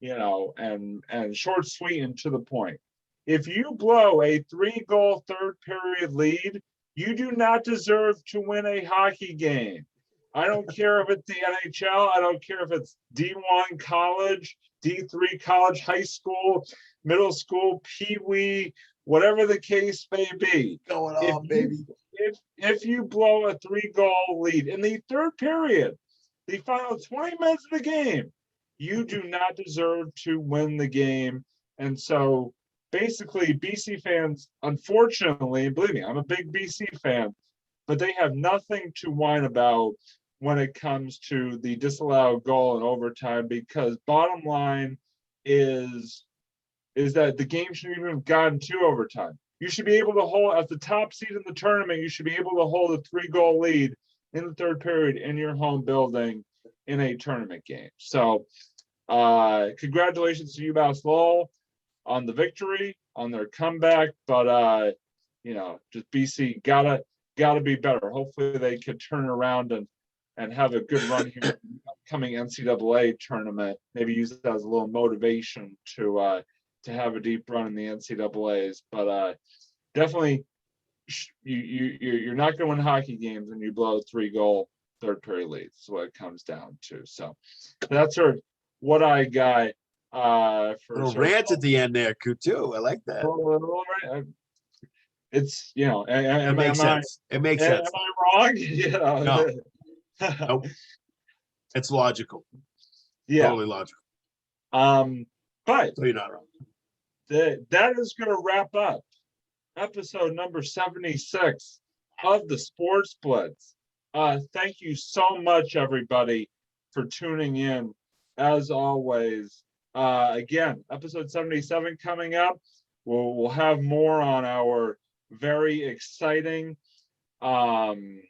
and short, sweet, and to the point. If you blow a 3-goal third period lead, you do not deserve to win a hockey game. I don't care if it's the NHL. I don't care if it's D1 college, D3 college, high school, middle school, Pee Wee, whatever the case may be. Going If on, baby. if you blow a 3-goal lead in the third period, the final 20 minutes of the game, you do not deserve to win the game. And so basically BC fans, unfortunately, believe me, I'm a big BC fan, but they have nothing to whine about when it comes to the disallowed goal in overtime, because bottom line is that the game shouldn't even have gotten to overtime. You should be able to hold, at the top seed in the tournament, you should be able to hold a 3-goal lead in the third period in your home building in a tournament game. So congratulations to UMass Lowell on the victory, on their comeback, but just BC gotta be better. Hopefully they could turn around and have a good run here in the upcoming NCAA tournament. Maybe use it as a little motivation to have a deep run in the NCAAs. But definitely, you're not going to win hockey games when you blow a 3-goal third period lead. That's what it comes down to. So that's sort of what I got. For Little rant at the end there, too. I like that. It's It makes sense. It makes sense. Am I wrong? No. Nope. It's logical. Yeah. Totally logical. But so you're not wrong. That is going to wrap up episode number 76 of the Sports Blitz. Thank you so much, everybody, for tuning in. As always, again, episode 77 coming up. We'll have more on our very exciting production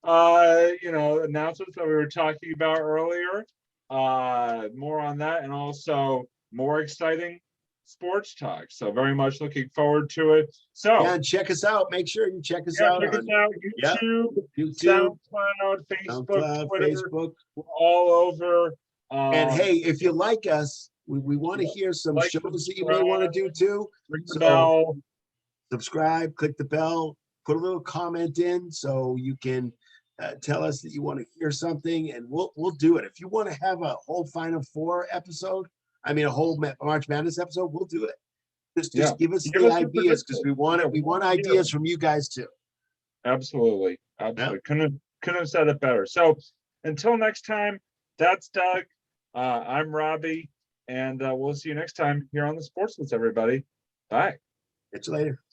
announcements that we were talking about earlier. More on that, and also more exciting sports talk. So very much looking forward to it. So yeah, check us out. Make sure you check us out. Check us out. YouTube, SoundCloud, Facebook, Twitter. Facebook. We're all over. And hey, if you like us, we want to hear some shows that you may want to do too. So subscribe, click the bell, put a little comment in so you can tell us that you want to hear something, and we'll do it. If you want to have a whole Final Four episode, a whole March Madness episode, we'll do it. Just give us the ideas, because we want ideas from you guys too. Absolutely. Yeah. Couldn't have said it better. So until next time, that's Doug. I'm Robbie, and we'll see you next time here on the Sports Blitz, everybody. Bye. Catch you later.